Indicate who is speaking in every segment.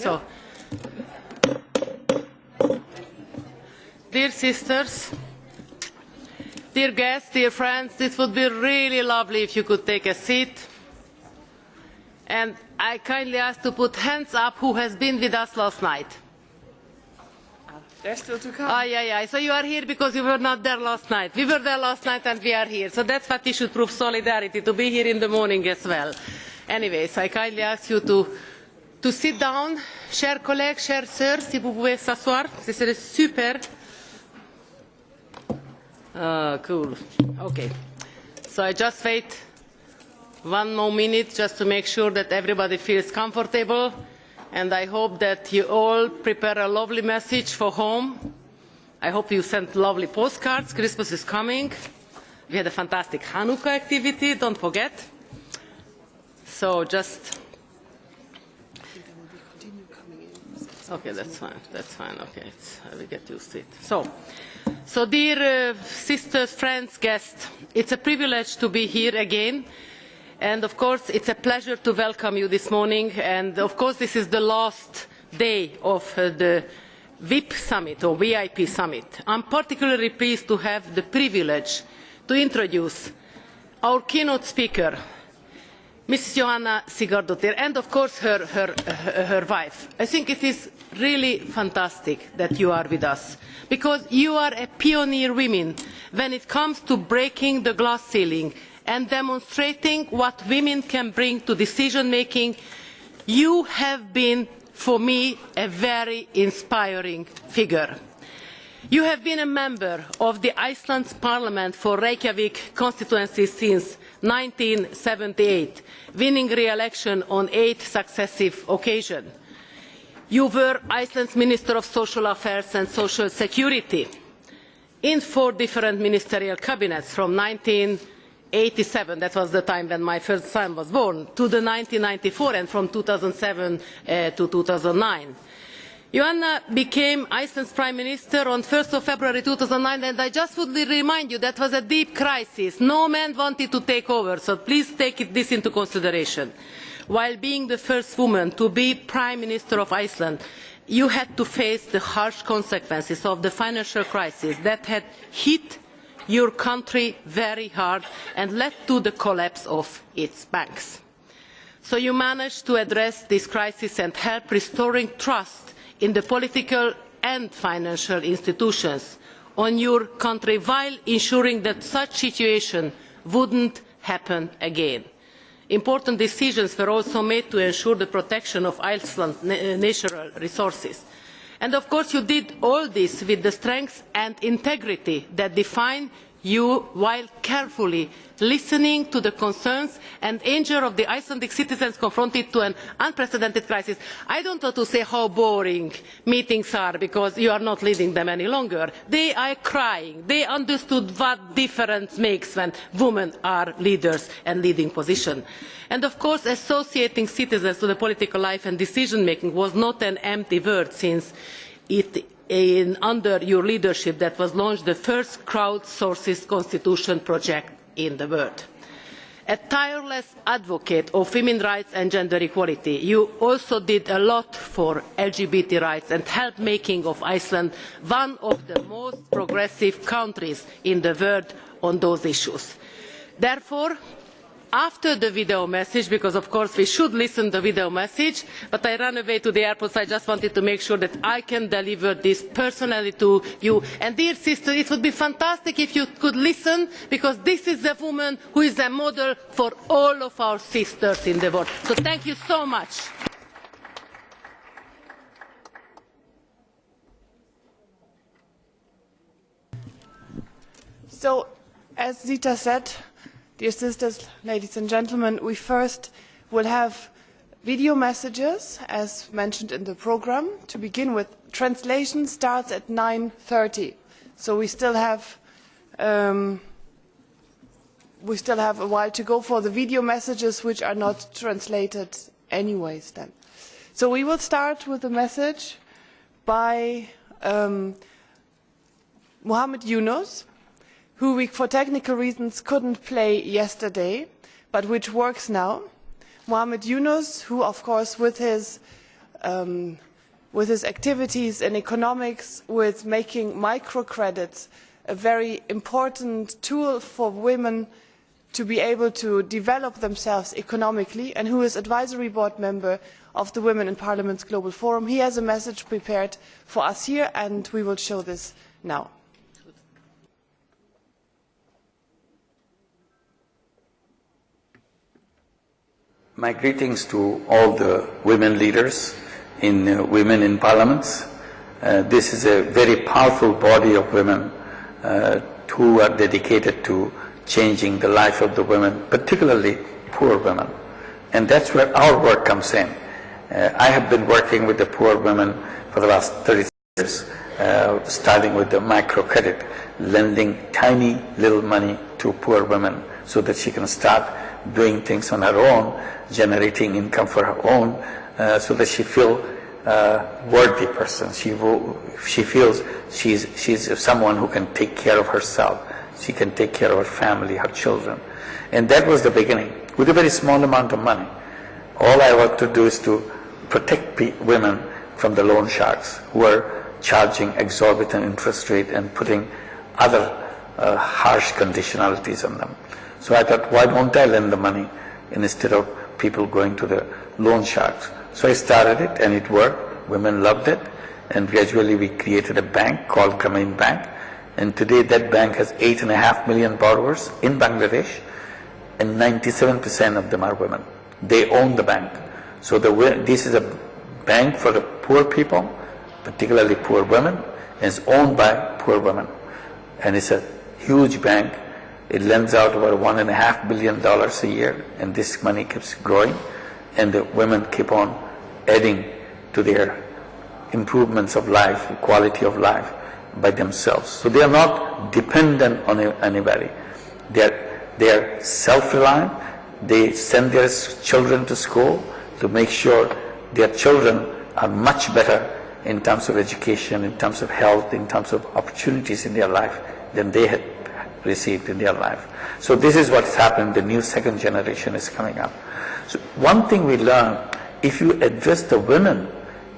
Speaker 1: So, dear sisters, dear guests, dear friends, this would be really lovely if you could take a seat. And I kindly ask to put hands up who has been with us last night.
Speaker 2: They're still to come.
Speaker 1: Yeah. So you are here because you were not there last night. We were there last night and we are here. So that's what we should prove solidarity, to be here in the morning as well. Anyways, I kindly ask you to sit down. Chers collègues, chères sœurs, si vous pouvez s'asseoir, ce serait super. Cool. Okay. So I just wait one more minute just to make sure that everybody feels comfortable. And I hope that you all prepare a lovely message for home. I hope you sent lovely postcards. Christmas is coming. We had a fantastic Hanukkah activity, don't forget. So just... Okay, that's fine, okay, I will get used to it. So dear sisters, friends, guests, it's a privilege to be here again. And of course, it's a pleasure to welcome you this morning. And of course, this is the last day of the WIP summit, or WIP summit. I'm particularly pleased to have the privilege to introduce our keynote speaker, Mrs. Jóhanna Sigurðardóttir, and of course her wife. I think it is really fantastic that you are with us, because you are a pioneer women when it comes to breaking the glass ceiling and demonstrating what women can bring to decision making. You have been, for me, a very inspiring figure. You have been a member of the Iceland's Parliament for Reykjavik constituency since 1978, winning re-election on 8 successive occasions. You were Iceland's Minister of Social Affairs and Social Security in 4 different ministerial cabinets from 1987, that was the time when my first son was born, to the 1994, and from 2007 to 2009. Jóhanna became Iceland's Prime Minister on 1st of February 2009, and I just would remind you that was a deep crisis. No man wanted to take over, so please take this into consideration. While being the first woman to be Prime Minister of Iceland, you had to face the harsh consequences of the financial crisis that had hit your country very hard and led to the collapse of its banks. So you managed to address this crisis and help restoring trust in the political and financial institutions on your country, while ensuring that such situation wouldn't happen again. Important decisions were also made to ensure the protection of Iceland's natural resources. And of course you did all this with the strength and integrity that define you, while carefully listening to the concerns and anger of the Icelandic citizens confronted to an unprecedented crisis. I don't want to say how boring meetings are, because you are not leading them any longer. They are crying. They understood what difference makes when women are leaders and leading positions. And of course, associating citizens to the political life and decision making was not an empty word, since under your leadership that was launched the first crowdsourced constitution project in the world. A tireless advocate of women's rights and gender equality, you also did a lot for LGBT rights and helped making of Iceland one of the most progressive countries in the world on those issues. Therefore, after the video message, because of course we should listen to the video message, but I ran away to the airport, so I just wanted to make sure that I can deliver this personally to you. And dear sister, it would be fantastic if you could listen, because this is a woman who is a model for all of our sisters in the world. So thank you so much.
Speaker 2: So, as Zita said, dear sisters, ladies and gentlemen, we first will have video messages, as mentioned in the program. To begin with, translation starts at 9:30, so we still have a while to go for the video messages, which are not translated anyways then. So we will start with a message by Muhammad Yunus, who we, for technical reasons, couldn't play yesterday, but which works now. Muhammad Yunus, who, of course, with his with his activities in economics, with making microcredits a very important tool for women to be able to develop themselves economically, and who is advisory board member of the Women in Parliament's Global Forum. He has a message prepared for us here, and we will show this now.
Speaker 3: My greetings to all the women leaders in Women in Parliaments. This is a very powerful body of women who are dedicated to changing the life of the women, particularly poor women. And that's where our work comes in. I have been working with the poor women for the last 30 years, starting with the microcredit, lending tiny little money to poor women so that she can start doing things on her own, generating income for her own, so that she feels a worthy person. She feels she's someone who can take care of herself. She can take care of her family, her children. And that was the beginning, with a very small amount of money. All I want to do is to protect women from the loan sharks who are charging exorbitant interest rate and putting other harsh conditionalities on them. So I thought, why don't I lend the money instead of people going to the loan sharks? So I started it, and it worked. Women loved it, and gradually we created a bank called Grameen Bank. And today that bank has 8.5 million borrowers in Bangladesh, and 97% of them are women. They own the bank. So this is a bank for the poor people, particularly poor women, and it's owned by poor women. And it's a huge bank. It lends out about $1.5 billion a year, and this money keeps growing, and the women keep on adding to their improvements of life, quality of life, by themselves. So they are not dependent on anybody. They are self-reliant. They send their children to school to make sure their children are much better in terms of education, in terms of health, in terms of opportunities in their life than they had received in their life. So this is what's happened. The new second generation is coming up. So one thing we learned, if you address the women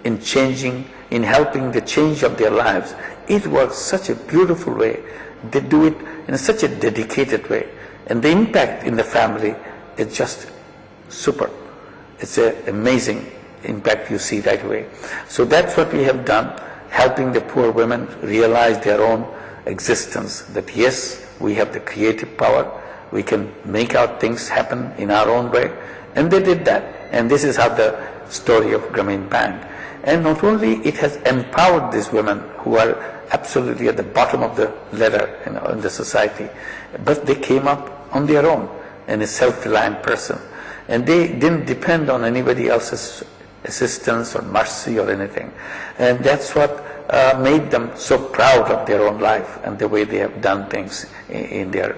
Speaker 3: in changing, in helping the change of their lives, it works such a beautiful way. They do it in such a dedicated way. And the impact in the family is just super. It's an amazing impact you see right away. So that's what we have done, helping the poor women realize their own existence, that yes, we have the creative power, we can make our things happen in our own way. And they did that. And this is how the story of Grameen Bank. And not only it has empowered these women who are absolutely at the bottom of the ladder in the society, but they came up on their own and a self-reliant person. And they didn't depend on anybody else's assistance or mercy or anything. And that's what made them so proud of their own life and the way they have done things in their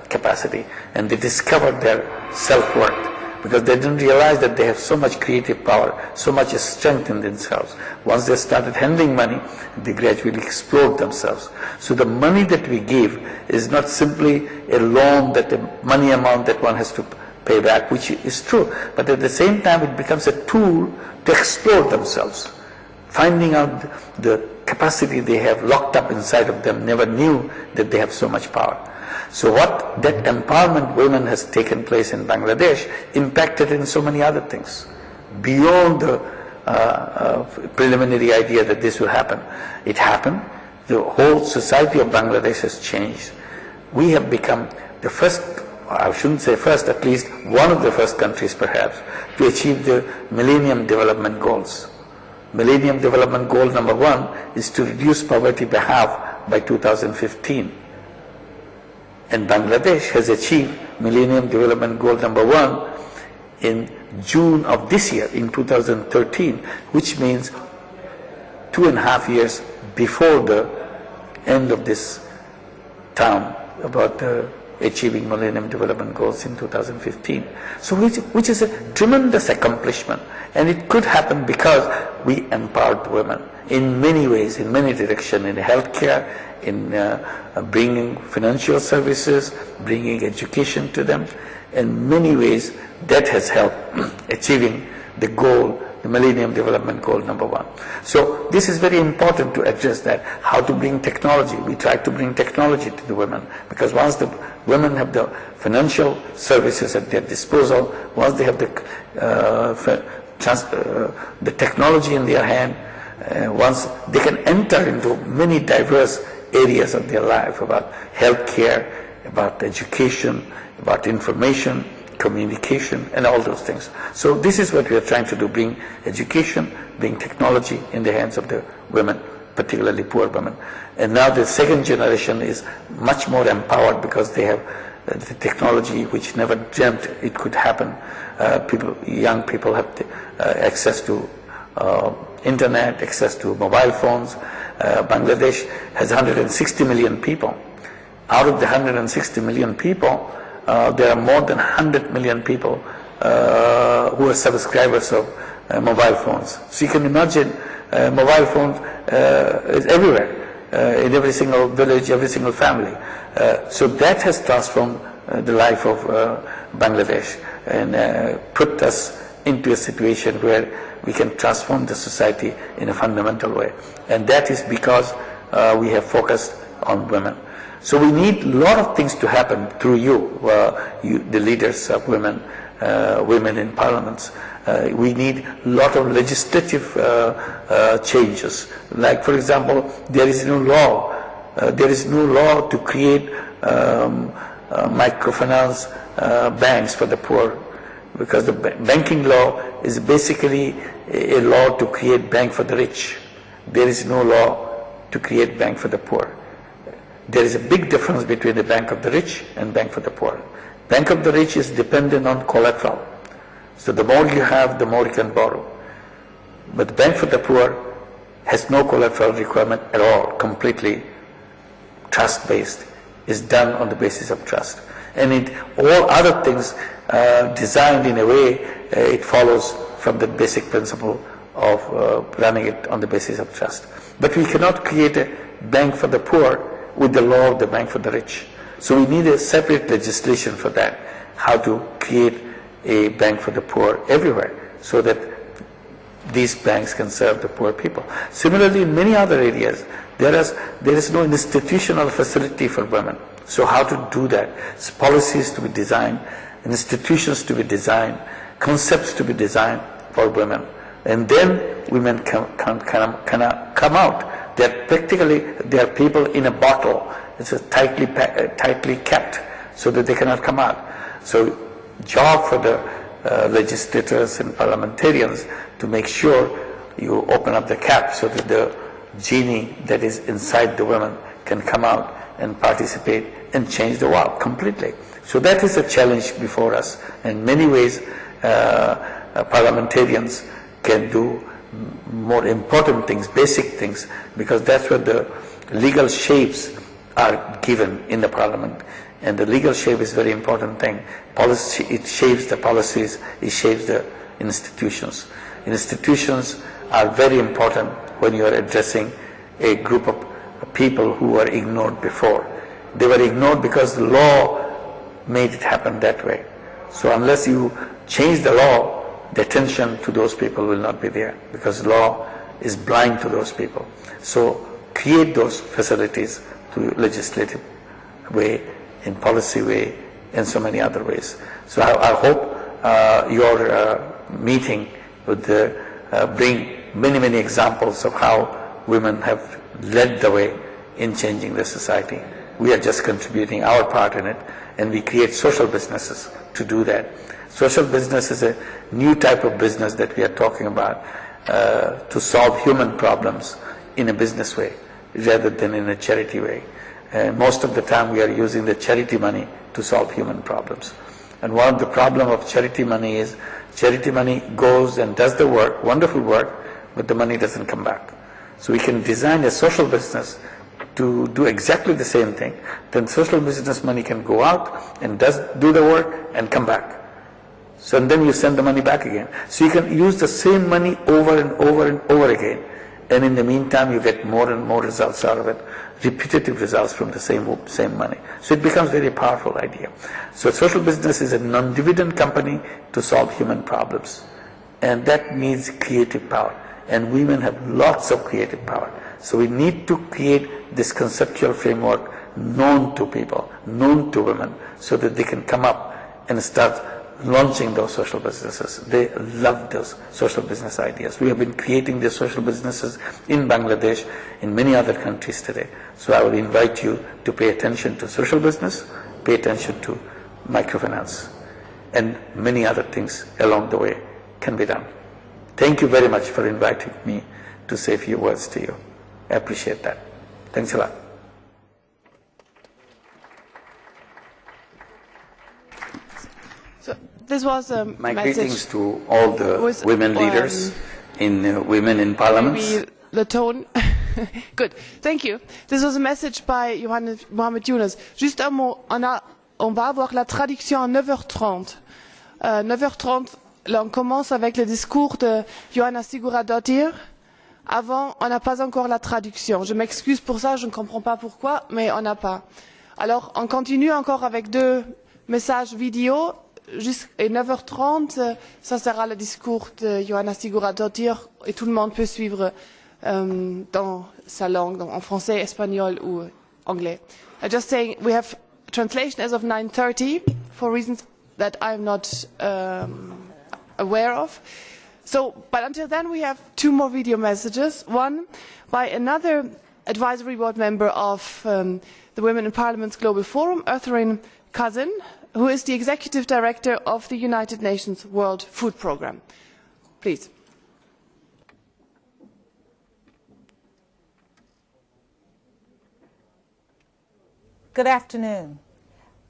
Speaker 3: capacity. And they discovered their self-worth, because they didn't realize that they have so much creative power, so much strength in themselves. Once they started handling money, they gradually explored themselves. So the money that we give is not simply a loan, that a money amount that one has to pay back, which is true, but at the same time it becomes a tool to explore themselves, finding out the capacity they have locked up inside of them, never knew that they have so much power. So what that empowerment women has taken place in Bangladesh impacted in so many other things, beyond the preliminary idea that this will happen. It happened. The whole society of Bangladesh has changed. We have become the first, I shouldn't say first, at least one of the first countries perhaps, to achieve the Millennium Development Goals. Millennium Development Goal number 1 is to reduce poverty by half by 2015. And Bangladesh has achieved Millennium Development Goal number 1 in June of this year, in 2013, which means 2.5 years before the end of this term, about achieving Millennium Development Goals in 2015. So which is a tremendous accomplishment. And it could happen because we empowered women in many ways, in many directions, in healthcare, in bringing financial services, bringing education to them. In many ways, that has helped achieving the goal, the Millennium Development Goal #1. So this is very important to address that, how to bring technology. We try to bring technology to the women, because once the women have the financial services at their disposal, once they have the technology in their hand, once they can enter into many diverse areas of their life, about healthcare, about education, about information, communication, and all those things. So this is what we are trying to do, bring education, bring technology in the hands of the women, particularly poor women. And now the second generation is much more empowered because they have the technology which never dreamt it could happen. Young people have access to internet, access to mobile phones. Bangladesh has 160 million people. Out of the 160 million people, there are more than 100 million people who are subscribers of mobile phones. So you can imagine mobile phones is everywhere, in every single village, every single family. So that has transformed the life of Bangladesh and put us into a situation where we can transform the society in a fundamental way. And that is because we have focused on women. So we need a lot of things to happen through you, the leaders of women, women in parliaments. We need a lot of legislative changes. Like, for example, there is no law. There is no law to create microfinance banks for the poor, because the banking law is basically a law to create bank for the rich. There is no law to create bank for the poor. There is a big difference between the bank of the rich and bank for the poor. Bank of the rich is dependent on collateral. So the more you have, the more you can borrow. But the bank for the poor has no collateral requirement at all, completely trust-based, is done on the basis of trust. And all other things designed in a way, it follows from the basic principle of running it on the basis of trust. But we cannot create a bank for the poor with the law of the bank for the rich. So we need a separate legislation for that, how to create a bank for the poor everywhere, so that these banks can serve the poor people. Similarly, in many other areas, there is no institutional facility for women. So how to do that? So policies to be designed, institutions to be designed, concepts to be designed for women. And then women can come out. They are people in a bottle. It's tightly kept so that they cannot come out. So job for the legislators and parliamentarians to make sure you open up the cap so that the genie that is inside the women can come out and participate and change the world completely. So that is a challenge before us. In many ways, parliamentarians can do more important things, basic things, because that's where the legal shapes are given in the parliament. And the legal shape is a very important thing. Policy, it shapes the policies, it shapes the institutions. Institutions are very important when you are addressing a group of people who were ignored before. They were ignored because the law made it happen that way. So unless you change the law, the attention to those people will not be there, because law is blind to those people. So create those facilities through legislative way, in policy way, and so many other ways. So I hope your meeting would bring many, many examples of how women have led the way in changing the society. We are just contributing our part in it, and we create social businesses to do that. Social business is a new type of business that we are talking about to solve human problems in a business way rather than in a charity way. Most of the time we are using the charity money to solve human problems. And one of the problems of charity money is charity money goes and does the work, wonderful work, but the money doesn't come back. So we can design a social business to do exactly the same thing. Then social business money can go out and do the work and come back. So and then you send the money back again. So you can use the same money over and over and over again. And in the meantime, you get more and more results out of it, repetitive results from the same money. So it becomes a very powerful idea. So social business is a non-dividend company to solve human problems. And that needs creative power. And women have lots of creative power. So we need to create this conceptual framework known to people, known to women, so that they can come up and start launching those social businesses. They love those social business ideas. We have been creating these social businesses in Bangladesh, in many other countries today. So I would invite you to pay attention to social business, pay attention to microfinance, and many other things along the way can be done. Thank you very much for inviting me to say a few words to you. I appreciate that. Thanks a lot.
Speaker 2: So this was a
Speaker 3: My
Speaker 2: message.
Speaker 3: greetings to all the women leaders in Women in Parliament.
Speaker 2: Maybe the tone. Good, thank you. This was a message by Jóhanna Mohamed Yunus. Juste un mot, on va avoir la traduction à 9h30. 9h30, là, on commence avec le discours de Jóhanna Sigurðardóttir. Avant, on n'a pas encore la traduction. Je m'excuse pour ça, je ne comprends pas pourquoi, mais on n'a pas. Alors, on continue encore avec 2 messages vidéo. Jusqu'à 9h30, ça sera le discours de Jóhanna Sigurðardóttir et tout le monde peut suivre dans sa langue, donc en français, espagnol ou anglais. I'm just saying we have translation as of 9:30 for reasons that I'm not aware of. So, but until then we have 2 more video messages. One by another advisory board member of the Women in Parliament's Global Forum, Irene Cousin, who is the Executive Director of the United Nations World Food Programme. Please.
Speaker 4: Good afternoon.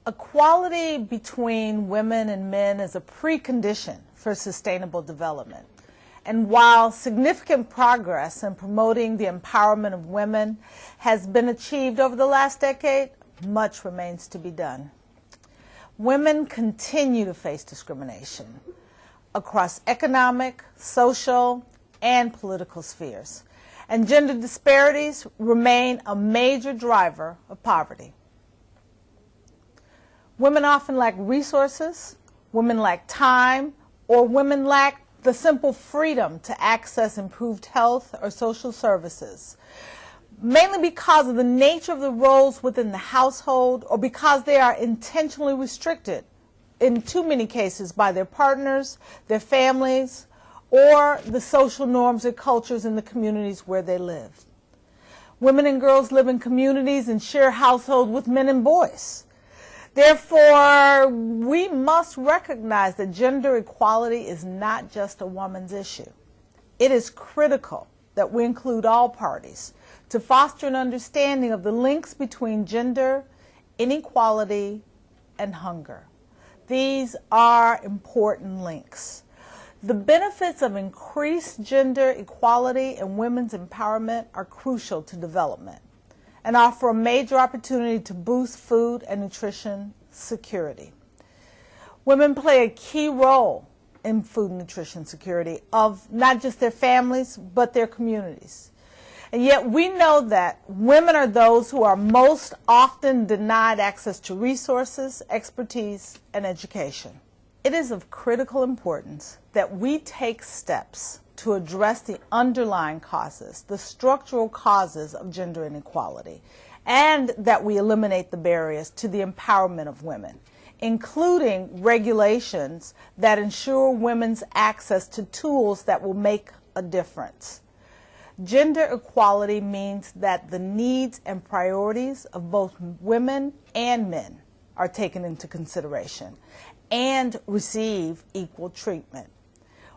Speaker 4: Equality between women and men is a precondition for sustainable development. And while significant progress in promoting the empowerment of women has been achieved over the last decade, much remains to be done. Women continue to face discrimination across economic, social, and political spheres. And gender disparities remain a major driver of poverty. Women often lack resources, women lack time, or women lack the simple freedom to access improved health or social services, mainly because of the nature of the roles within the household or because they are intentionally restricted in too many cases by their partners, their families, or the social norms or cultures in the communities where they live. Women and girls live in communities and share households with men and boys. Therefore, we must recognize that gender equality is not just a woman's issue. It is critical that we include all parties to foster an understanding of the links between gender, inequality, and hunger. These are important links. The benefits of increased gender equality and women's empowerment are crucial to development and offer a major opportunity to boost food and nutrition security. Women play a key role in food and nutrition security of not just their families, but their communities. And yet we know that women are those who are most often denied access to resources, expertise, and education. It is of critical importance that we take steps to address the underlying causes, the structural causes of gender inequality, and that we eliminate the barriers to the empowerment of women, including regulations that ensure women's access to tools that will make a difference. Gender equality means that the needs and priorities of both women and men are taken into consideration and receive equal treatment.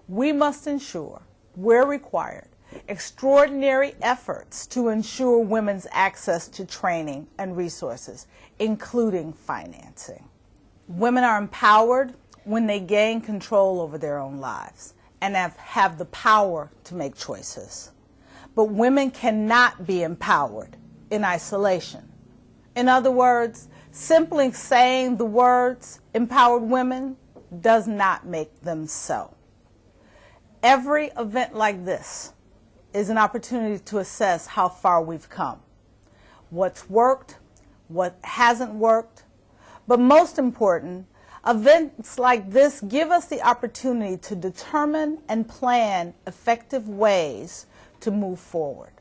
Speaker 4: We must ensure, where required, extraordinary efforts to ensure women's access to training and resources, including financing. Women are empowered when they gain control over their own lives and have the power to make choices. But women cannot be empowered in isolation. In other words, simply saying the words empowered women does not make them so. Every event like this is an opportunity to assess how far we've come, what's worked, what hasn't worked, but most important, Events like this give us the opportunity to determine and plan effective ways to move forward.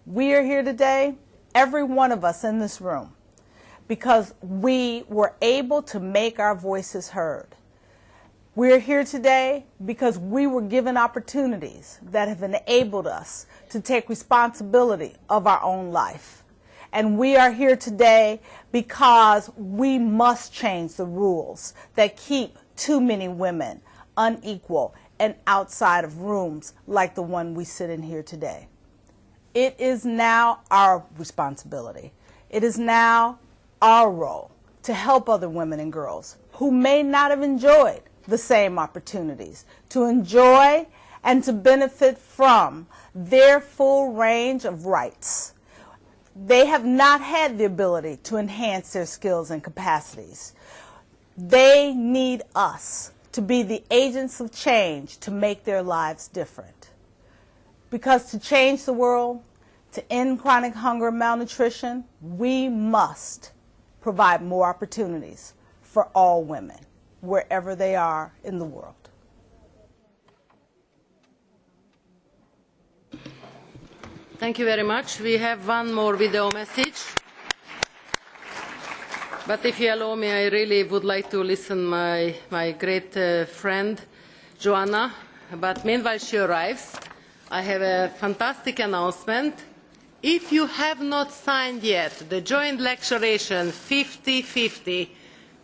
Speaker 4: We are here today, every one of us in this room, because we were able to make our voices heard. We're here today because we were given opportunities that have enabled us to take responsibility of our own life. And we are here today because we must change the rules that keep too many women unequal and outside of rooms like the one we sit in here today. It is now our responsibility. It is now our role to help other women and girls who may not have enjoyed the same opportunities, to enjoy and to benefit from their full range of rights. They have not had the ability to enhance their skills and capacities. They need us to be the agents of change to make their lives different. Because to change the world, to end chronic hunger and malnutrition, we must provide more opportunities for all women, wherever they are in the world.
Speaker 1: Thank you very much. We have one more video message. But if you allow me, I really would like to listen to my great friend, Jóhanna. But meanwhile she arrives, I have a fantastic announcement. If you have not signed yet the joint declaration 50-50,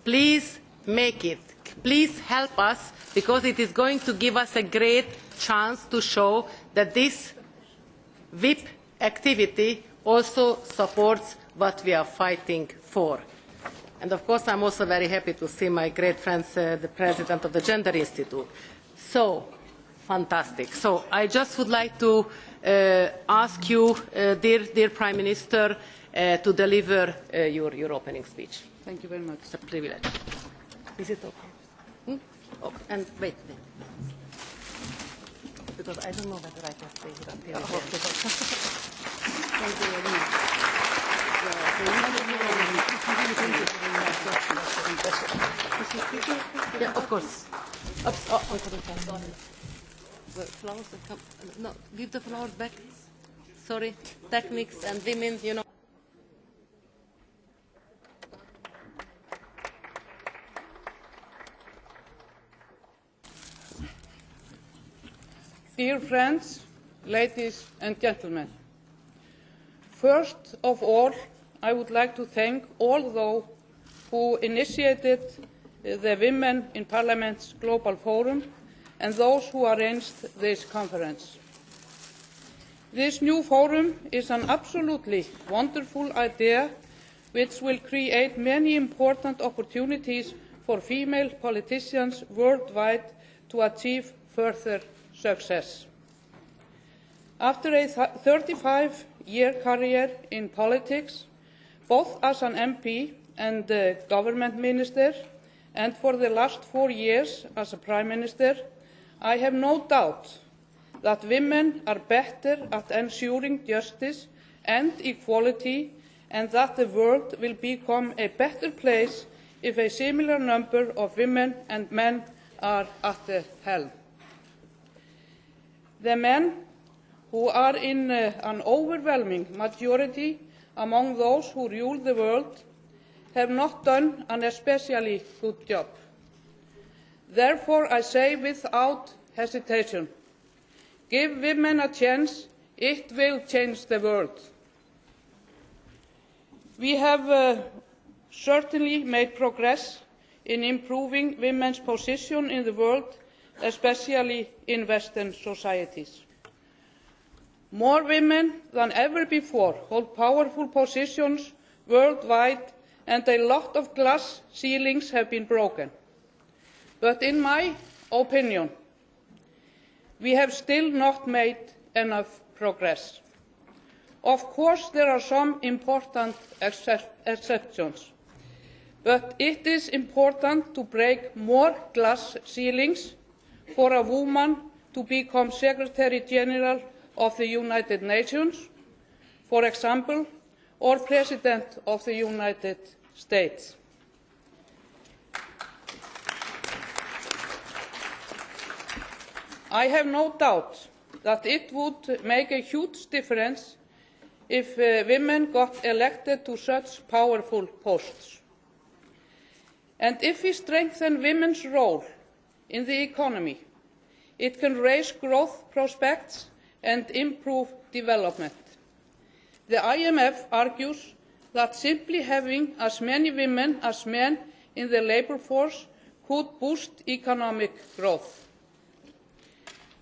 Speaker 1: please make it. Please help us, because it is going to give us a great chance to show that this WIP activity also supports what we are fighting for. And of course I'm also very happy to see my great friends, the president of the Gender Institute. So, fantastic. So I just would like to ask you, dear Prime Minister, to deliver your opening speech.
Speaker 5: Thank you very much.
Speaker 1: It's a privilege. Is it okay? Oh, and wait. Because I don't know whether I can stay here until
Speaker 5: Thank you very much.
Speaker 1: Yeah, of course. The flowers that come, no, give the flowers back. Sorry, techniques and women, you know.
Speaker 5: Dear friends, ladies and gentlemen, first of all, I would like to thank all those who initiated the Women in Parliament's Global Forum and those who arranged this conference. This new forum is an absolutely wonderful idea which will create many important opportunities for female politicians worldwide to achieve further success. After a 35-year career in politics, both as an MP and government minister, and for the last 4 years as a Prime Minister, I have no doubt that women are better at ensuring justice and equality, and that the world will become a better place if a similar number of women and men are at the helm. The men, who are in an overwhelming majority among those who rule the world, have not done an especially good job. Therefore, I say without hesitation, give women a chance, it will change the world. We have certainly made progress in improving women's position in the world, especially in Western societies. More women than ever before hold powerful positions worldwide, and a lot of glass ceilings have been broken. But in my opinion, we have still not made enough progress. Of course, there are some important exceptions, but it is important to break more glass ceilings for a woman to become Secretary General of the United Nations, for example, or President of the United States. I have no doubt that it would make a huge difference if women got elected to such powerful posts. And if we strengthen women's role in the economy, it can raise growth prospects and improve development. The IMF argues that simply having as many women as men in the labour force could boost economic growth.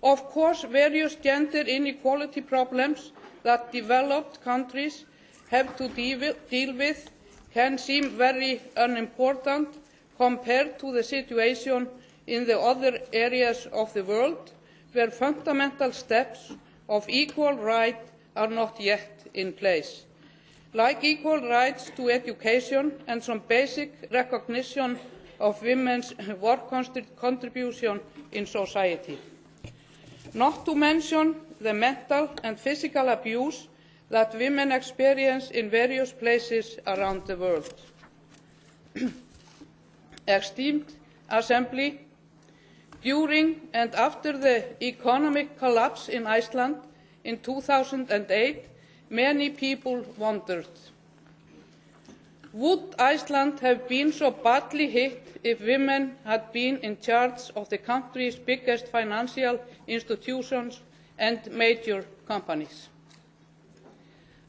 Speaker 5: Of course, various gender inequality problems that developed countries have to deal with can seem very unimportant compared to the situation in the other areas of the world where fundamental steps of equal rights are not yet in place, like equal rights to education and some basic recognition of women's work contribution in society. Not to mention the mental and physical abuse that women experience in various places around the world. Esteemed Assembly, during and after the economic collapse in Iceland in 2008, many people wondered, would Iceland have been so badly hit if women had been in charge of the country's biggest financial institutions and major companies?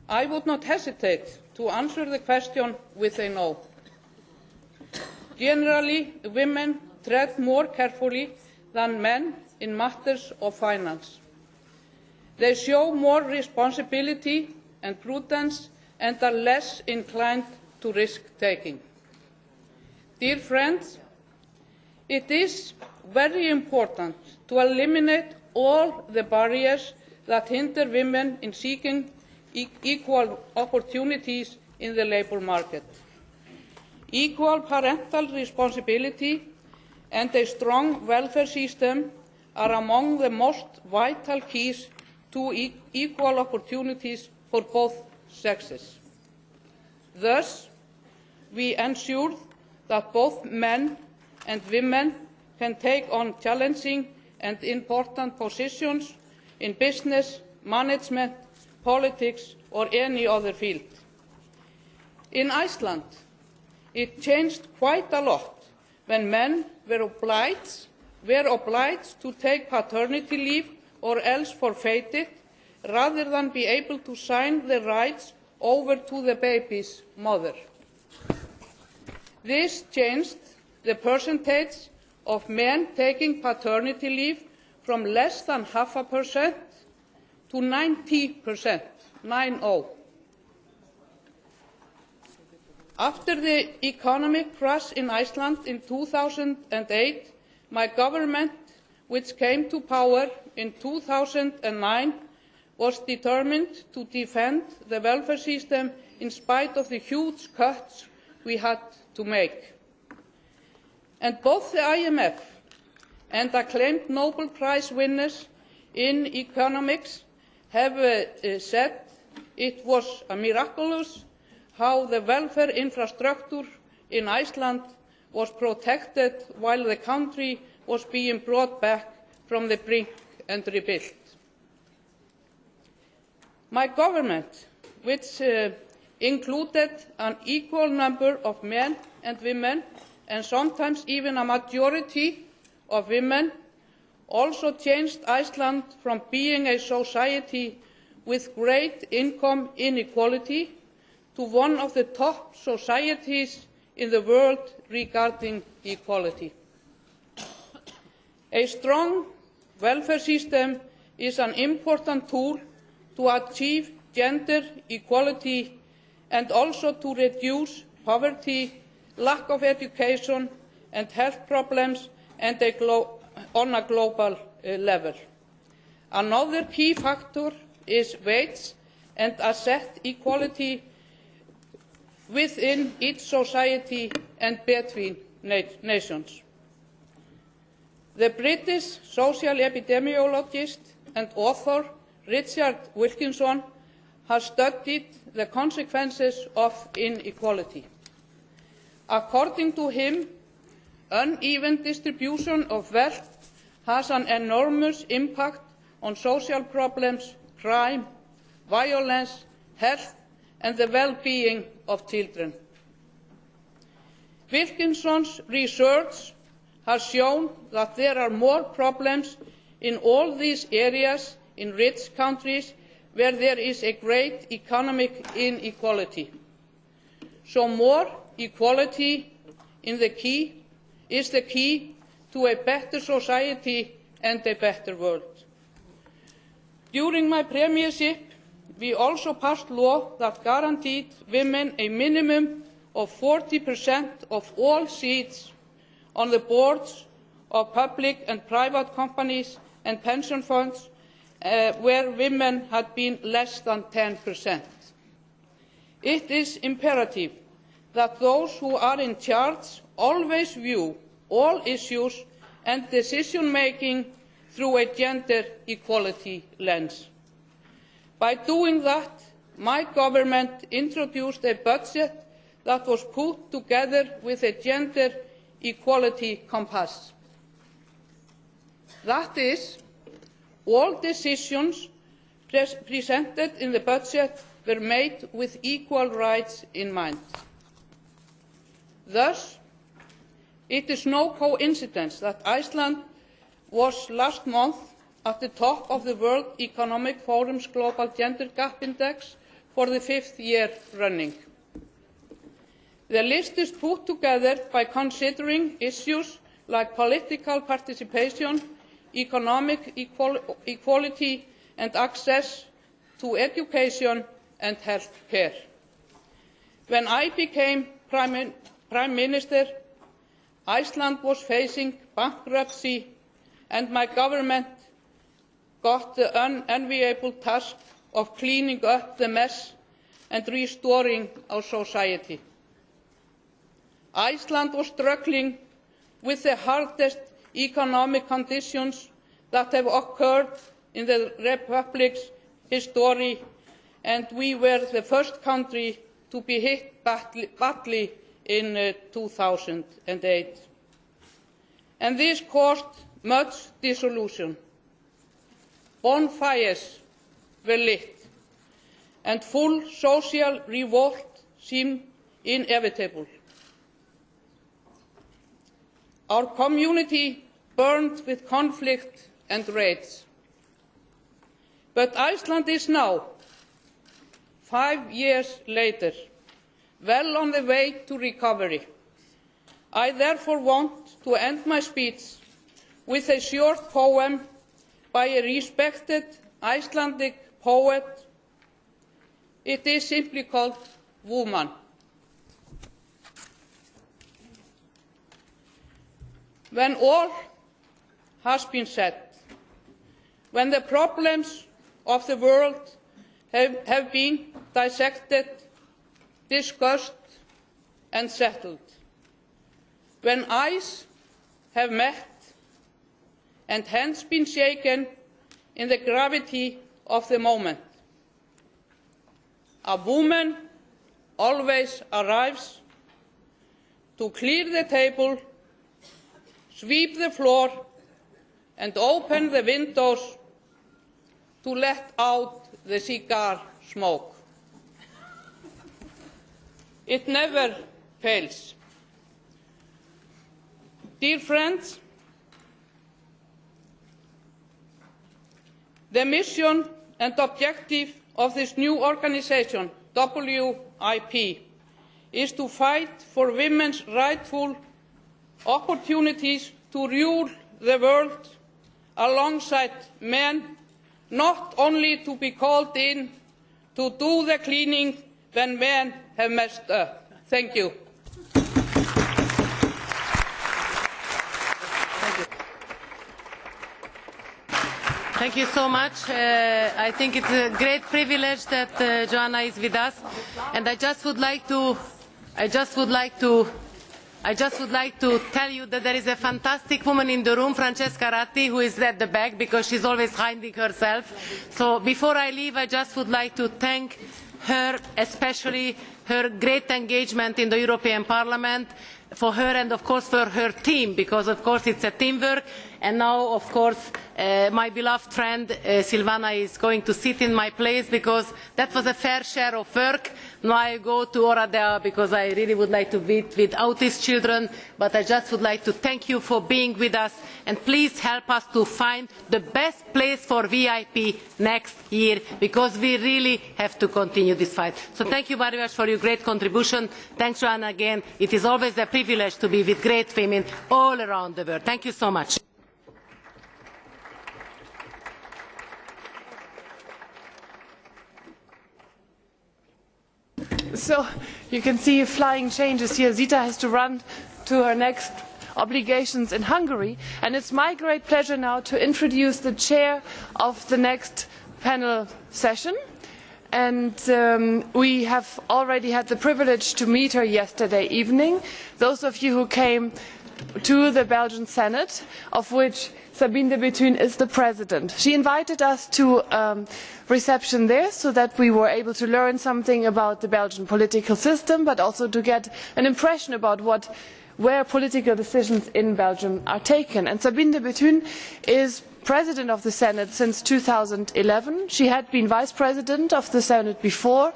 Speaker 5: I would not hesitate to answer the question with a no. Generally, women tread more carefully than men in matters of finance. They show more responsibility and prudence and are less inclined to risk-taking. Dear friends, it is very important to eliminate all the barriers that hinder women in seeking equal opportunities in the labour market. Equal parental responsibility and a strong welfare system are among the most vital keys to equal opportunities for both sexes. Thus, we ensure that both men and women can take on challenging and important positions in business, management, politics, or any other field. In Iceland, it changed quite a lot when men were obliged to take paternity leave or else forfeit it, rather than be able to sign the rights over to the baby's mother. This changed the percentage of men taking paternity leave from less than 0.5% to 90%, 9-0. After the economic crash in Iceland in 2008, my government, which came to power in 2009, was determined to defend the welfare system in spite of the huge cuts we had to make. And both the IMF and acclaimed Nobel Prize winners in economics have said it was miraculous how the welfare infrastructure in Iceland was protected while the country was being brought back from the brink and rebuilt. My government, which included an equal number of men and women, and sometimes even a majority of women, also changed Iceland from being a society with great income inequality to one of the top societies in the world regarding equality. A strong welfare system is an important tool to achieve gender equality and also to reduce poverty, lack of education and health problems on a global level. Another key factor is wage and asset equality within each society and between nations. The British social epidemiologist and author Richard Wilkinson has studied the consequences of inequality. According to him, uneven distribution of wealth has an enormous impact on social problems, crime, violence, health and the well-being of children. Wilkinson's research has shown that there are more problems in all these areas in rich countries where there is a great economic inequality. So more equality is the key to a better society and a better world. During my premiership, we also passed law that guaranteed women a minimum of 40% of all seats on the boards of public and private companies and pension funds where women had been less than 10%. It is imperative that those who are in charge always view all issues and decision-making through a gender equality lens. By doing that, my government introduced a budget that was put together with a gender equality compass. That is, all decisions presented in the budget were made with equal rights in mind. Thus, it is no coincidence that Iceland was last month at the top of the World Economic Forum's Global Gender Gap Index for the 5th year running. The list is put together by considering issues like political participation, economic equality and access to education and health care. When I became Prime Minister, Iceland was facing bankruptcy and my government got the unenviable task of cleaning up the mess and restoring our society. Iceland was struggling with the hardest economic conditions that have occurred in the Republic's history, and we were the first country to be hit badly in 2008. And this caused much disillusion. Bonfires were lit, and full social revolt seemed inevitable. Our community burned with conflict and rage. But Iceland is now, 5 years later, well on the way to recovery. I therefore want to end my speech with a short poem by a respected Icelandic poet. It is simply called Woman. When all has been said, when the problems of the world have been dissected, discussed and settled, when eyes have met and hands been shaken in the gravity of the moment, a woman always arrives to clear the table, sweep the floor and open the windows to let out the cigar smoke. It never fails. Dear friends, the mission and objective of this new organization, WIP, is to fight for women's rightful opportunities to rule the world alongside men, not only to be called in to do the cleaning when men have messed up. Thank you.
Speaker 1: Thank you so much. I think it's a great privilege that Jóhanna is with us, and I just would like to tell you that there is a fantastic woman in the room, Francesca Ratti, who is at the back because she's always hiding herself. So before I leave, I just would like to thank her, especially her great engagement in the European Parliament, for her and of course for her team, because of course it's a teamwork. And now of course my beloved friend Silvana is going to sit in my place, because that was a fair share of work. Now I go to Oradea because I really would like to be with autist children, but I just would like to thank you for being with us, and please help us to find the best place for VIP next year, because we really have to continue this fight. So thank you very much for your great contribution. Thanks, Jóhanna, again. It is always a privilege to be with great women all around the world. Thank you so much.
Speaker 2: So you can see flying changes here. Zita has to run to her next obligations in Hungary, and it's my great pleasure now to introduce the chair of the next panel session. And we have already had the privilege to meet her yesterday evening. Those of you who came to the Belgian Senate, of which Sabine de Bethune is the president. She invited us to reception there so that we were able to learn something about the Belgian political system, but also to get an impression about where political decisions in Belgium are taken. And Sabine de Bethune is president of the Senate since 2011. She had been vice president of the Senate before,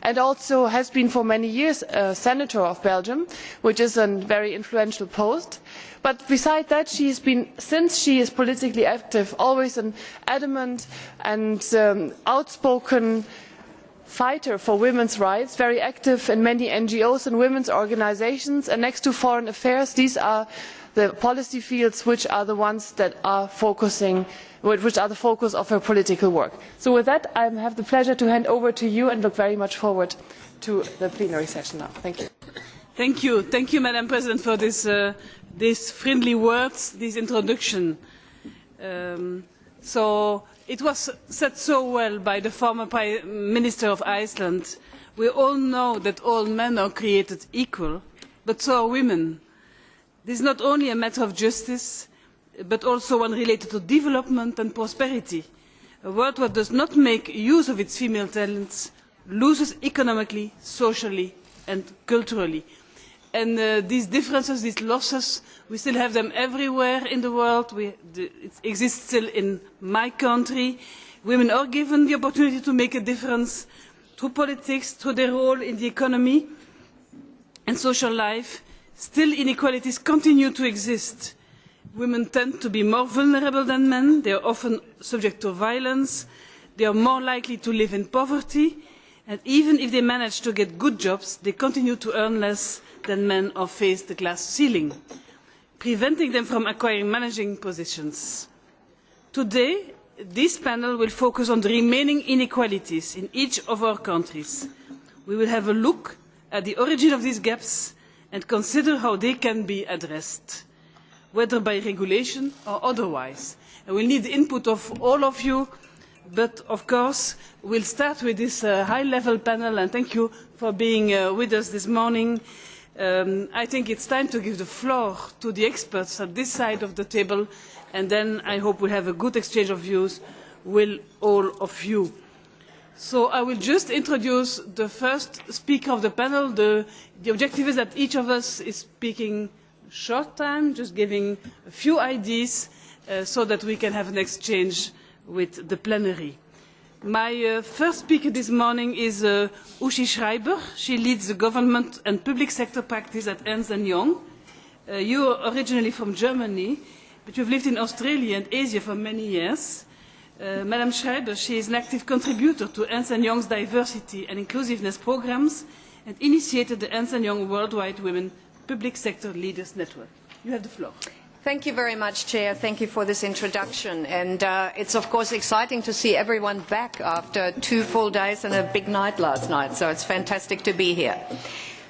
Speaker 2: and also has been for many years a senator of Belgium, which is a very influential post. But besides that, she has been, since she is politically active, always an adamant and outspoken fighter for women's rights, very active in many NGOs and women's organisations, and next to foreign affairs, these are the policy fields which are the ones that are focusing, which are the focus of her political work. So with that, I have the pleasure to hand over to you and look very much forward to the plenary session now. Thank you.
Speaker 6: Thank you, Madam President, for these friendly words, this introduction. So it was said so well by the former Prime Minister of Iceland. We all know that all men are created equal, but so are women. This is not only a matter of justice, but also one related to development and prosperity. A world that does not make use of its female talents loses economically, socially and culturally. And these differences, these losses, we still have them everywhere in the world. It exists still in my country. Women are given the opportunity to make a difference through politics, through their role in the economy and social life. Still, inequalities continue to exist. Women tend to be more vulnerable than men. They are often subject to violence. They are more likely to live in poverty. And even if they manage to get good jobs, they continue to earn less than men or face the glass ceiling, preventing them from acquiring managing positions. Today, this panel will focus on the remaining inequalities in each of our countries. We will have a look at the origin of these gaps and consider how they can be addressed, whether by regulation or otherwise. And we'll need the input of all of you, but of course we'll start with this high-level panel, and thank you for being with us this morning. I think it's time to give the floor to the experts at this side of the table, and then I hope we'll have a good exchange of views with all of you. So I will just introduce the first speaker of the panel. The objective is that each of us is speaking short time, just giving a few ideas so that we can have an exchange with the plenary. My first speaker this morning is Uschi Schreiber. She leads the government and public sector practice at Ernst & Young. You are originally from Germany, but you've lived in Australia and Asia for many years. Madam Schreiber, she is an active contributor to Ernst & Young's diversity and inclusiveness programs and initiated the Ernst & Young Worldwide Women Public Sector Leaders Network. You have the floor.
Speaker 7: Thank you very much, Chair. Thank you for this introduction. And it's, of course, exciting to see everyone back after 2 full days and a big night last night. So it's fantastic to be here.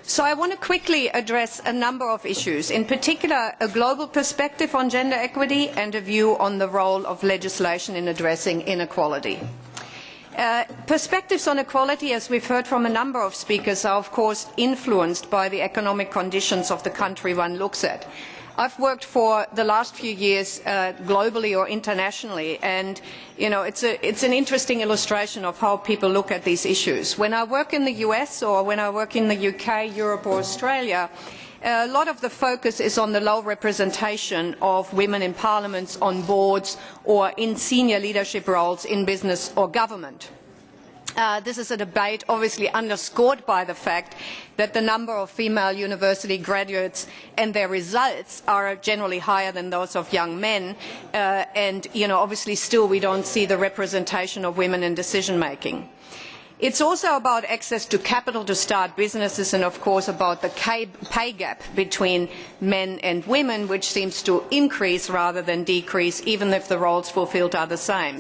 Speaker 7: So I want to quickly address a number of issues, in particular a global perspective on gender equity and a view on the role of legislation in addressing inequality. Perspectives on equality, as we've heard from a number of speakers, are of course influenced by the economic conditions of the country one looks at. I've worked for the last few years globally or internationally, and it's an interesting illustration of how people look at these issues. When I work in the US or when I work in the UK, Europe or Australia, a lot of the focus is on the low representation of women in parliaments, on boards, or in senior leadership roles in business or government. This is a debate obviously underscored by the fact that the number of female university graduates and their results are generally higher than those of young men, and obviously still we don't see the representation of women in decision making. It's also about access to capital to start businesses, and of course about the pay gap between men and women, which seems to increase rather than decrease, even if the roles fulfilled are the same.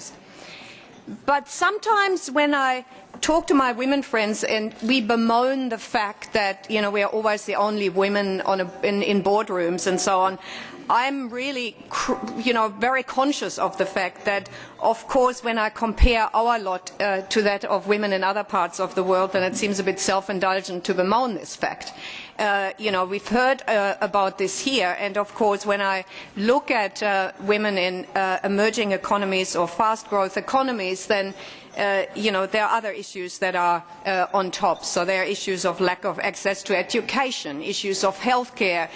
Speaker 7: But sometimes when I talk to my women friends and we bemoan the fact that we are always the only women in boardrooms and so on, I'm really very conscious of the fact that, of course, when I compare our lot to that of women in other parts of the world, then it seems a bit self-indulgent to bemoan this fact. We've heard about this here, and of course when I look at women in emerging economies or fast growth economies, then there are other issues that are on top. So there are issues of lack of access to education, issues of healthcare,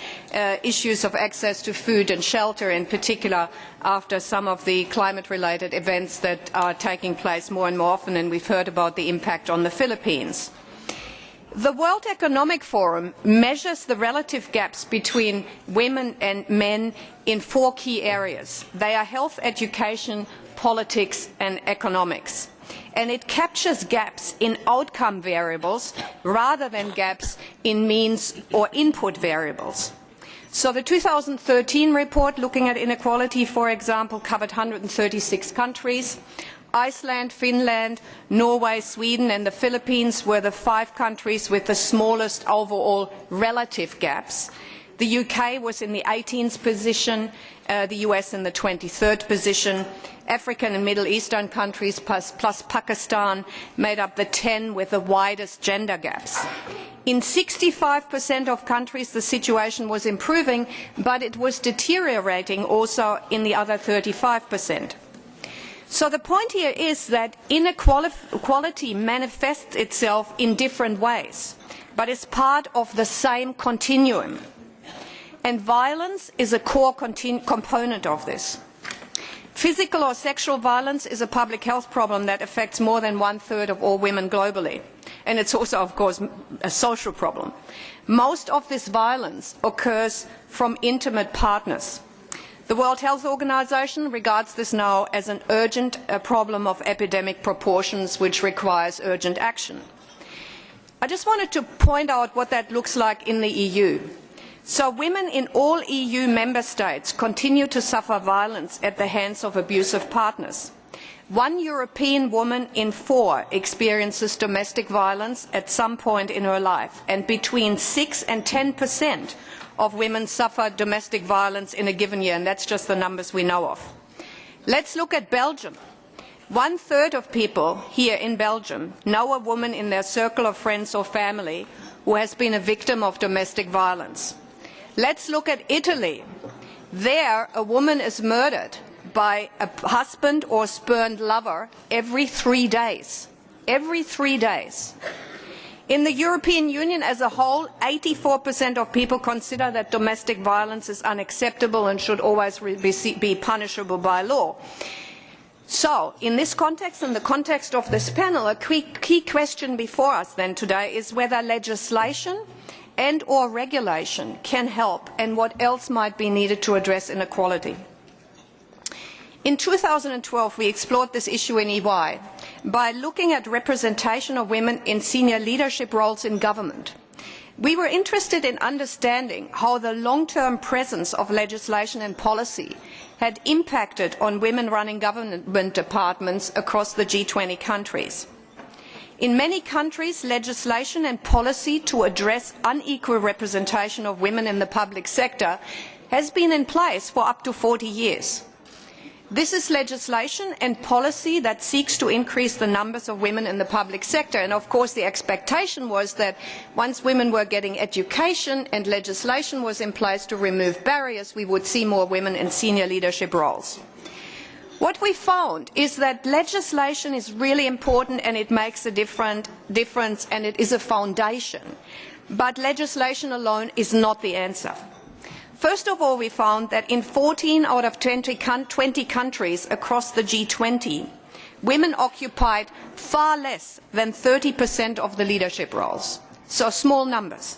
Speaker 7: issues of access to food and shelter, in particular after some of the climate-related events that are taking place more and more often, and we've heard about the impact on the Philippines. The World Economic Forum measures the relative gaps between women and men in 4 key areas. They are health, education, politics and economics. And it captures gaps in outcome variables rather than gaps in means or input variables. So the 2013 report looking at inequality, for example, covered 136 countries. Iceland, Finland, Norway, Sweden and the Philippines were the 5 countries with the smallest overall relative gaps. The UK was in the 18th position, the US in the 23rd position. African and Middle Eastern countries plus Pakistan made up the 10 with the widest gender gaps. In 65% of countries the situation was improving, but it was deteriorating also in the other 35%. So the point here is that inequality manifests itself in different ways, but is part of the same continuum. And violence is a core component of this. Physical or sexual violence is a public health problem that affects more than 1/3 of all women globally. And it's also, of course, a social problem. Most of this violence occurs from intimate partners. The World Health Organization regards this now as an urgent problem of epidemic proportions which requires urgent action. I just wanted to point out what that looks like in the EU. So women in all EU member states continue to suffer violence at the hands of abusive partners. 1 European woman in 4 experiences domestic violence at some point in her life, and between 6 and 10% of women suffer domestic violence in a given year, and that's just the numbers we know of. Let's look at Belgium. 1/3 of people here in Belgium know a woman in their circle of friends or family who has been a victim of domestic violence. Let's look at Italy. There, a woman is murdered by a husband or spurned lover every 3 days. Every 3 days. In the European Union as a whole, 84% of people consider that domestic violence is unacceptable and should always be punishable by law. So, in this context, in the context of this panel, a key question before us then today is whether legislation and or regulation can help, and what else might be needed to address inequality. In 2012 we explored this issue in EY by looking at representation of women in senior leadership roles in government. We were interested in understanding how the long-term presence of legislation and policy had impacted on women running government departments across the G20 countries. In many countries, legislation and policy to address unequal representation of women in the public sector has been in place for up to 40 years. This is legislation and policy that seeks to increase the numbers of women in the public sector, and of course the expectation was that once women were getting education and legislation was in place to remove barriers, we would see more women in senior leadership roles. What we found is that legislation is really important and it makes a difference and it is a foundation. But legislation alone is not the answer. First of all, we found that in 14 out of 20 countries across the G20, women occupied far less than 30% of the leadership roles. So small numbers.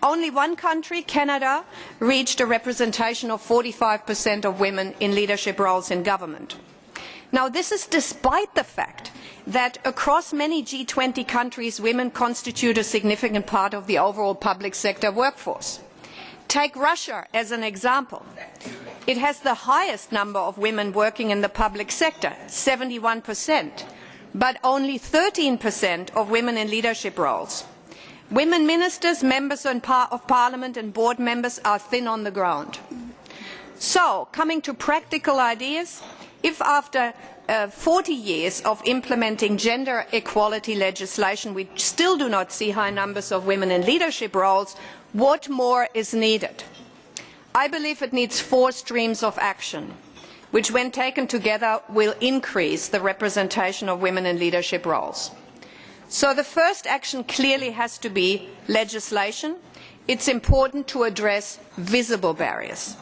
Speaker 7: Only one country, Canada, reached a representation of 45% of women in leadership roles in government. Now, this is despite the fact that across many G20 countries, women constitute a significant part of the overall public sector workforce. Take Russia as an example. It has the highest number of women working in the public sector, 71%, but only 13% of women in leadership roles. Women ministers, members of parliament and board members are thin on the ground. So, coming to practical ideas, if after 40 years of implementing gender equality legislation we still do not see high numbers of women in leadership roles, what more is needed? I believe it needs 4 streams of action, which when taken together will increase the representation of women in leadership roles. So the first action clearly has to be legislation. It's important to address visible barriers.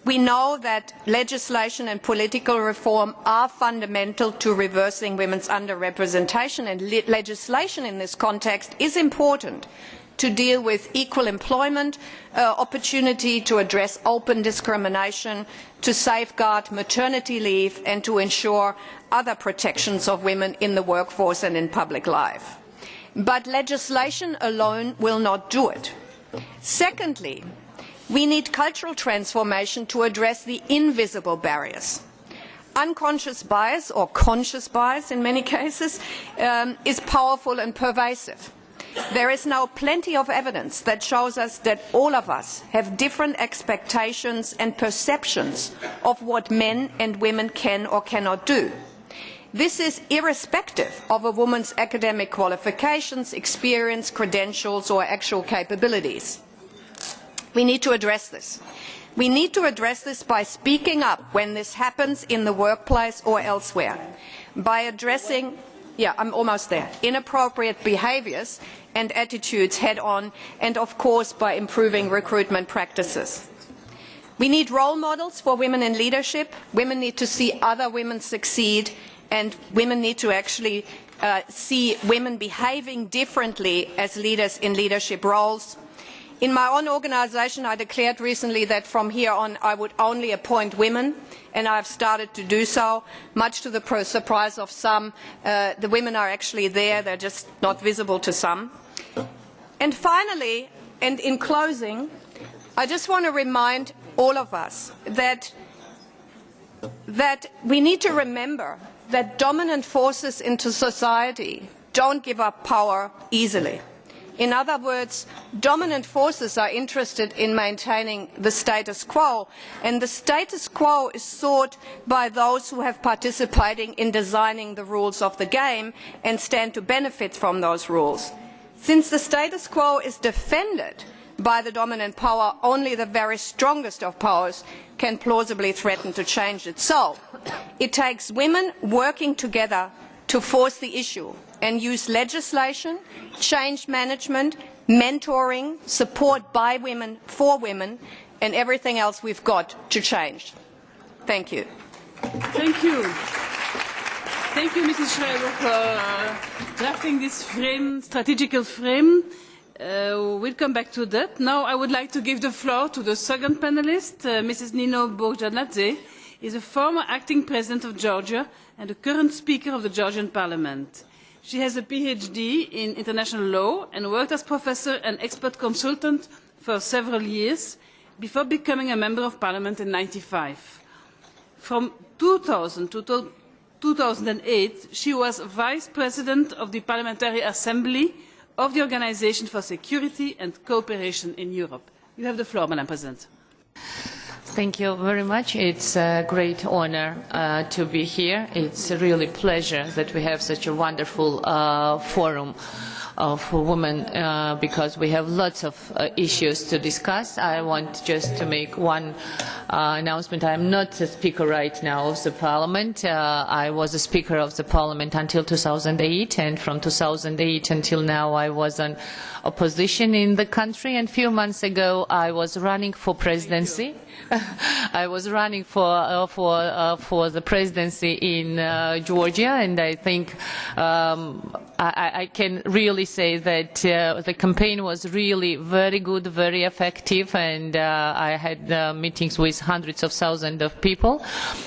Speaker 7: We know that legislation and political reform are fundamental to reversing women's underrepresentation, and legislation in this context is important to deal with equal employment opportunity, to address open discrimination, to safeguard maternity leave and to ensure other protections of women in the workforce and in public life. But legislation alone will not do it. Secondly, we need cultural transformation to address the invisible barriers. Unconscious bias, or conscious bias in many cases, is powerful and pervasive. There is now plenty of evidence that shows us that all of us have different expectations and perceptions of what men and women can or cannot do. This is irrespective of a woman's academic qualifications, experience, credentials, or actual capabilities. We need to address this. We need to address this by speaking up when this happens in the workplace or elsewhere, by addressing inappropriate behaviours and attitudes head on, and of course by improving recruitment practices. We need role models for women in leadership. Women need to see other women succeed, and women need to actually see women behaving differently as leaders in leadership roles. In my own organisation, I declared recently that from here on I would only appoint women, and I have started to do so, much to the surprise of some. The women are actually there, they're just not visible to some. And finally, and in closing, I just want to remind all of us that we need to remember that dominant forces in society don't give up power easily. In other words, dominant forces are interested in maintaining the status quo, and the status quo is sought by those who have participated in designing the rules of the game and stand to benefit from those rules. Since the status quo is defended by the dominant power, only the very strongest of powers can plausibly threaten to change it. So, it takes women working together to force the issue and use legislation, change management, mentoring, support by women, for women, and everything else we've got to change. Thank you.
Speaker 6: Thank you. Thank you, Mrs. Schreiber, for drafting this frame, strategical frame. We'll come back to that. Now I would like to give the floor to the second panelist, Mrs. Nino Burjanadze, is a former acting president of Georgia and the current speaker of the Georgian Parliament. She has a PhD in international law and worked as professor and expert consultant for several years before becoming a member of parliament in 1995. From 2000 to 2008, she was vice president of the Parliamentary Assembly of the Organisation for Security and Cooperation in Europe. You have the floor, Madam President.
Speaker 8: Thank you very much. It's a great honor to be here. It's a really pleasure that we have such a wonderful forum of women because we have lots of issues to discuss. I want just to make one announcement. I am not a speaker right now of the parliament. I was a speaker of the parliament until 2008, and from 2008 until now I was on opposition in the country, and a few months ago I was running for presidency. I was running for the presidency in Georgia, and I think I can really say that the campaign was really very good, very effective, and I had meetings with hundreds of thousands of people.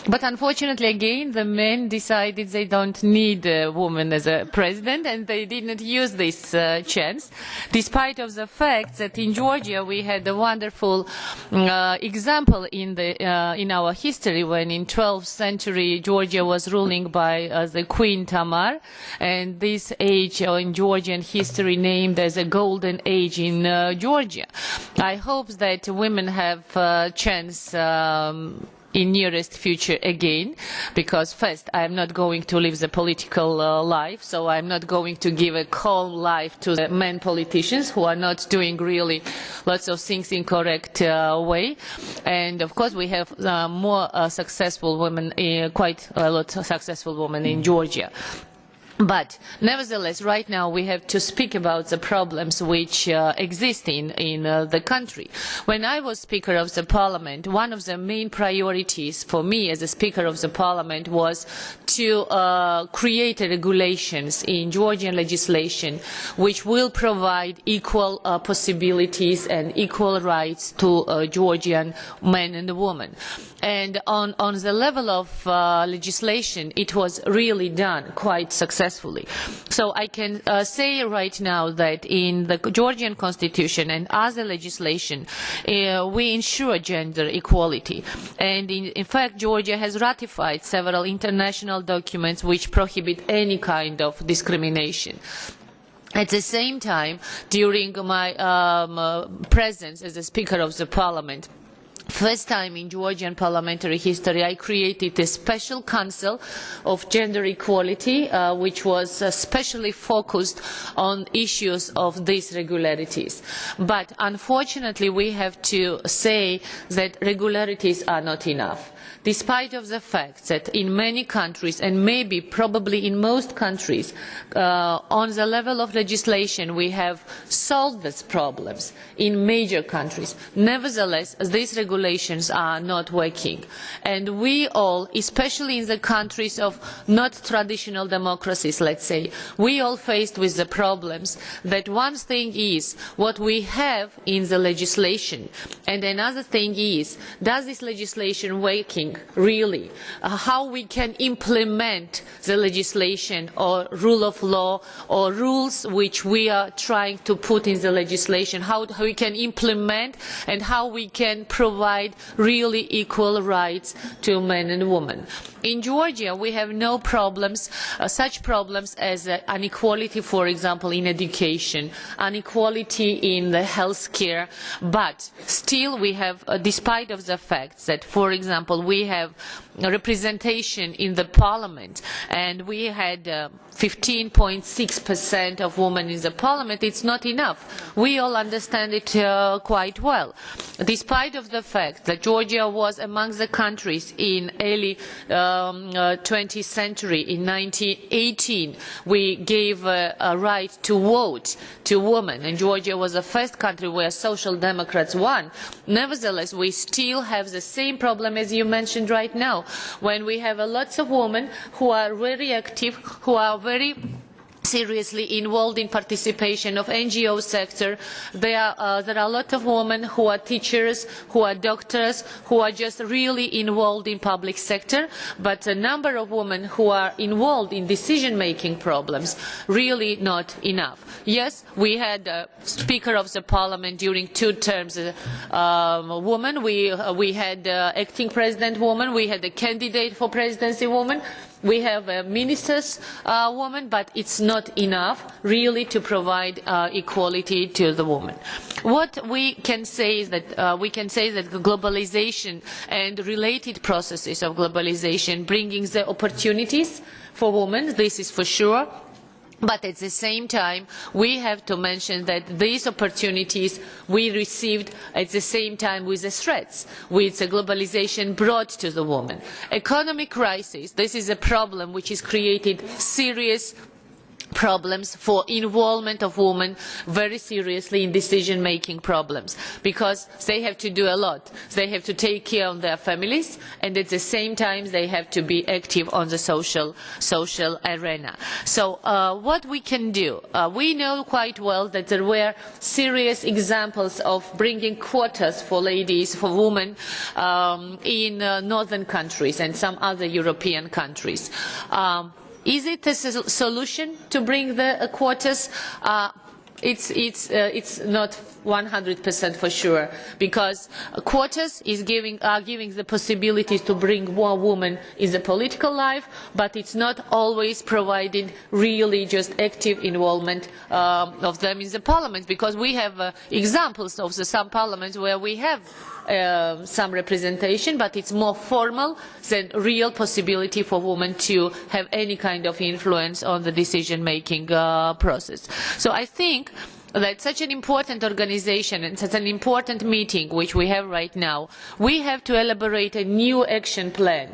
Speaker 8: But unfortunately, again, the men decided they don't need a woman as a president, and they didn't use this chance, despite of the fact that in Georgia we had a wonderful example in our history, when in 12th century Georgia was ruling by the Queen Tamar, and this age in Georgian history named as a golden age in Georgia. I hope that women have a chance in nearest future again, because first I am not going to live the political life, so I am not going to give a calm life to the men politicians who are not doing really lots of things in correct way. And of course we have more successful women, quite a lot of successful women in Georgia. But nevertheless, right now we have to speak about the problems which exist in the country. When I was Speaker of the Parliament, one of the main priorities for me as a Speaker of the Parliament was to create regulations in Georgian legislation which will provide equal possibilities and equal rights to Georgian men and women. And on the level of legislation, it was really done quite successfully. So I can say right now that in the Georgian constitution and other legislation, we ensure gender equality. And in fact, Georgia has ratified several international documents which prohibit any kind of discrimination. At the same time, during my presence as a Speaker of the Parliament, first time in Georgian parliamentary history, I created a special council of gender equality, which was specially focused on issues of these irregularities. But unfortunately, we have to say that regularities are not enough. Despite of the fact that in many countries, and maybe probably in most countries, on the level of legislation we have solved these problems in major countries, nevertheless these regulations are not working. And we all, especially in the countries of not traditional democracies, let's say, we all faced with the problems that one thing is what we have in the legislation, and another thing is, does this legislation working really? How we can implement the legislation or rule of law or rules which we are trying to put in the legislation, how we can implement and how we can provide really equal rights to men and women. In Georgia we have no problems, such problems as inequality, for example, in education, inequality in the health care, but still we have, despite of the fact that, for example, we have representation in the parliament and we had 15.6% of women in the parliament, it's not enough. We all understand it quite well. Despite of the fact that Georgia was among the countries in early 20th century, in 1918, we gave a right to vote to women, and Georgia was the first country where Social Democrats won. Nevertheless, we still have the same problem as you mentioned right now, when we have lots of women who are very active, who are very seriously involved in participation of NGO sector. There are a lot of women who are teachers, who are doctors, who are just really involved in public sector, but a number of women who are involved in decision-making problems, really not enough. Yes, we had a Speaker of the Parliament during 2 terms, woman, we had acting President woman, we had a candidate for presidency woman, we have a minister's woman, but it's not enough really to provide equality to the woman. What we can say is that globalization and related processes of globalization bringing the opportunities for women, this is for sure. But at the same time, we have to mention that these opportunities we received at the same time with the threats which the globalization brought to the woman. Economic crisis, this is a problem which has created serious problems for involvement of women very seriously in decision-making problems, because they have to do a lot. They have to take care of their families, and at the same time they have to be active on the social arena. So what we can do? We know quite well that there were serious examples of bringing quotas for ladies, for women, in northern countries and some other European countries. Is it a solution to bring the quotas? It's not 100% for sure, because quotas are giving the possibility to bring more women in the political life, but it's not always providing really just active involvement of them in the parliament, because we have examples of some parliaments where we have some representation, but it's more formal than real possibility for women to have any kind of influence on the decision-making process. So I think that such an important organisation and such an important meeting which we have right now, we have to elaborate a new action plan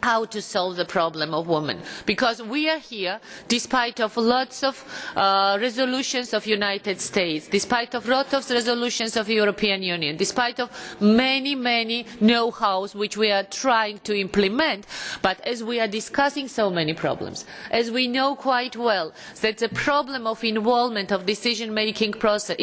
Speaker 8: how to solve the problem of women, because we are here despite of lots of resolutions of United States, despite of lots of resolutions of the European Union, despite of many know-hows which we are trying to implement. But as we are discussing so many problems, as we know quite well that the problem of involvement of decision-making process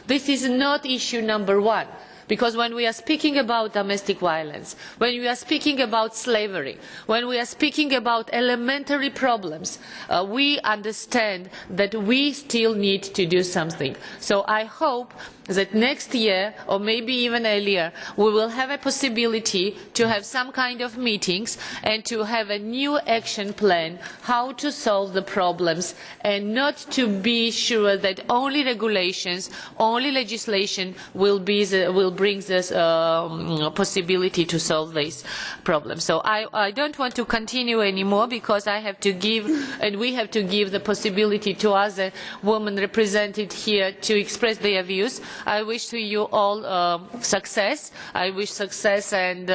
Speaker 8: this is not issue number one. Because when we are speaking about domestic violence, when we are speaking about slavery, when we are speaking about elementary problems, we understand that we still need to do something. So I hope that next year, or maybe even earlier, we will have a possibility to have some kind of meetings and to have a new action plan how to solve the problems, and not to be sure that only regulations, only legislation will bring this possibility to solve these problems. So I don't want to continue anymore, because I have to give, and we have to give the possibility to other women represented here to express their views. I wish to you all success. I wish success and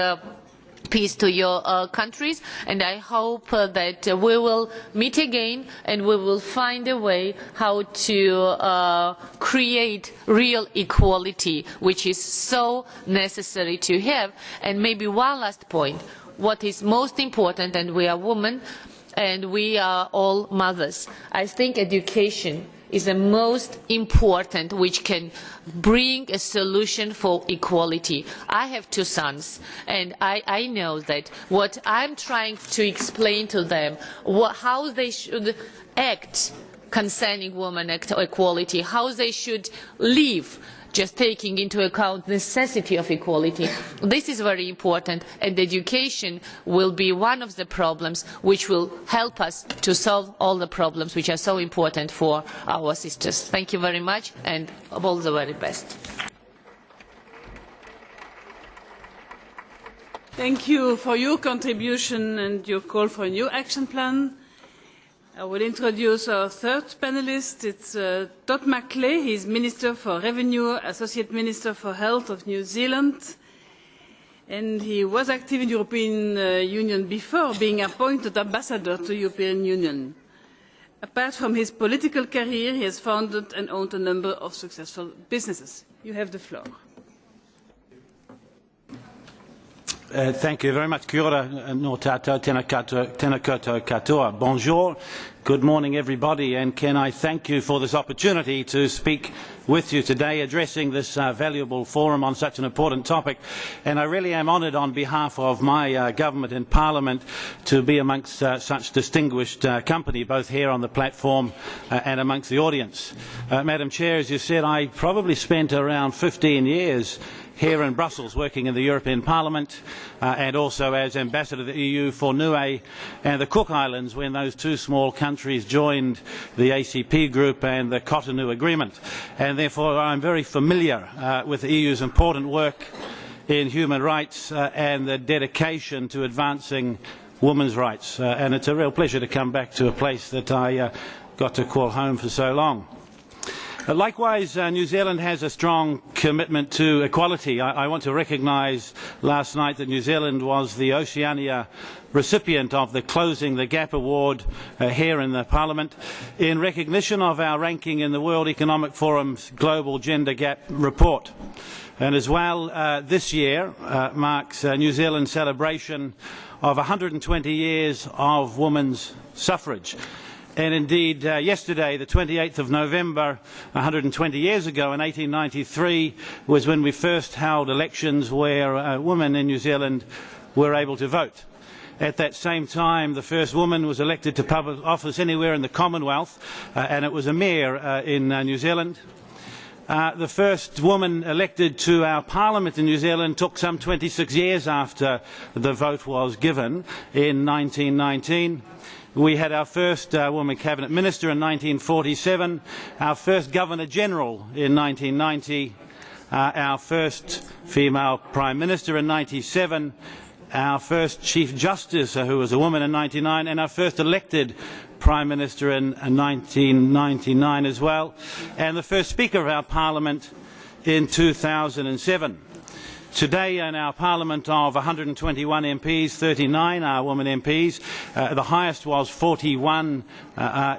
Speaker 8: peace to your countries, and I hope that we will meet again and we will find a way how to create real equality, which is so necessary to have. And maybe one last point, what is most important, and we are women and we are all mothers, I think education is the most important, which can bring a solution for equality. I have two sons, and I know that what I'm trying to explain to them, how they should act concerning women equality, how they should live, just taking into account the necessity of equality. This is very important, and education will be one of the problems which will help us to solve all the problems which are so important for our sisters. Thank you very much, and all the very best.
Speaker 6: Thank you for your contribution and your call for a new action plan. I will introduce our third panelist. It's Todd McClay. He is Minister for Revenue, Associate Minister for Health of New Zealand. And he was active in the European Union before being appointed ambassador to the European Union. Apart from his political career, he has founded and owned a number of successful businesses. You have the floor.
Speaker 9: Thank you very much. Kia ora, no tātou, tēnā koutou katoa. Bonjour. Good morning, everybody, and can I thank you for this opportunity to speak with you today, addressing this valuable forum on such an important topic. And I really am honoured on behalf of my government and Parliament to be amongst such distinguished company, both here on the platform and amongst the audience. Madam Chair, as you said, I probably spent around 15 years here in Brussels working in the European Parliament and also as Ambassador to the EU for Niue and the Cook Islands when those two small countries joined the ACP group and the Cotonou Agreement. And therefore I am very familiar with the EU's important work in human rights and the dedication to advancing women's rights. And it's a real pleasure to come back to a place that I got to call home for so long. Likewise, New Zealand has a strong commitment to equality. I want to recognise last night that New Zealand was the Oceania recipient of the Closing the Gap Award here in the Parliament in recognition of our ranking in the World Economic Forum's Global Gender Gap Report. And as well, this year marks New Zealand's celebration of 120 years of women's suffrage. And indeed, yesterday, the 28th of November, 120 years ago, in 1893, was when we first held elections where women in New Zealand were able to vote. At that same time, the first woman was elected to public office anywhere in the Commonwealth, and it was a mayor in New Zealand. The first woman elected to our Parliament in New Zealand took some 26 years after the vote was given in 1919. We had our first woman cabinet minister in 1947, our first governor general in 1990, our first female prime minister in 1997, our first chief justice who was a woman in 1999, and our first elected prime minister in 1999 as well, and the first speaker of our parliament in 2007. Today in our Parliament of 121 MPs, 39 are women MPs. The highest was 41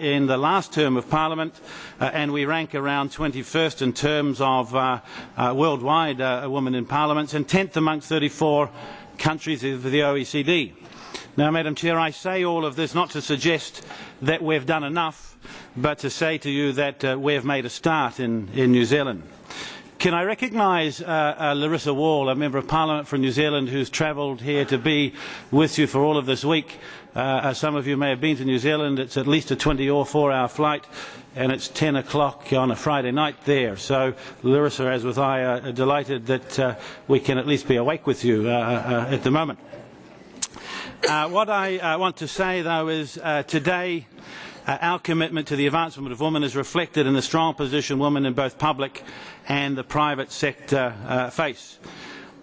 Speaker 9: in the last term of Parliament, and we rank around 21st in terms of worldwide women in parliaments, and 10th amongst 34 countries of the OECD. Now, Madam Chair, I say all of this not to suggest that we've done enough, but to say to you that we've made a start in New Zealand. Can I recognise Larissa Wall, a Member of Parliament from New Zealand, who's travelled here to be with you for all of this week. Some of you may have been to New Zealand. It's at least a 24-hour flight, and it's 10 o'clock on a Friday night there. So Larissa, as with I, are delighted that we can at least be awake with you at the moment. What I want to say, though, is today our commitment to the advancement of women is reflected in the strong position women in both public and the private sector face.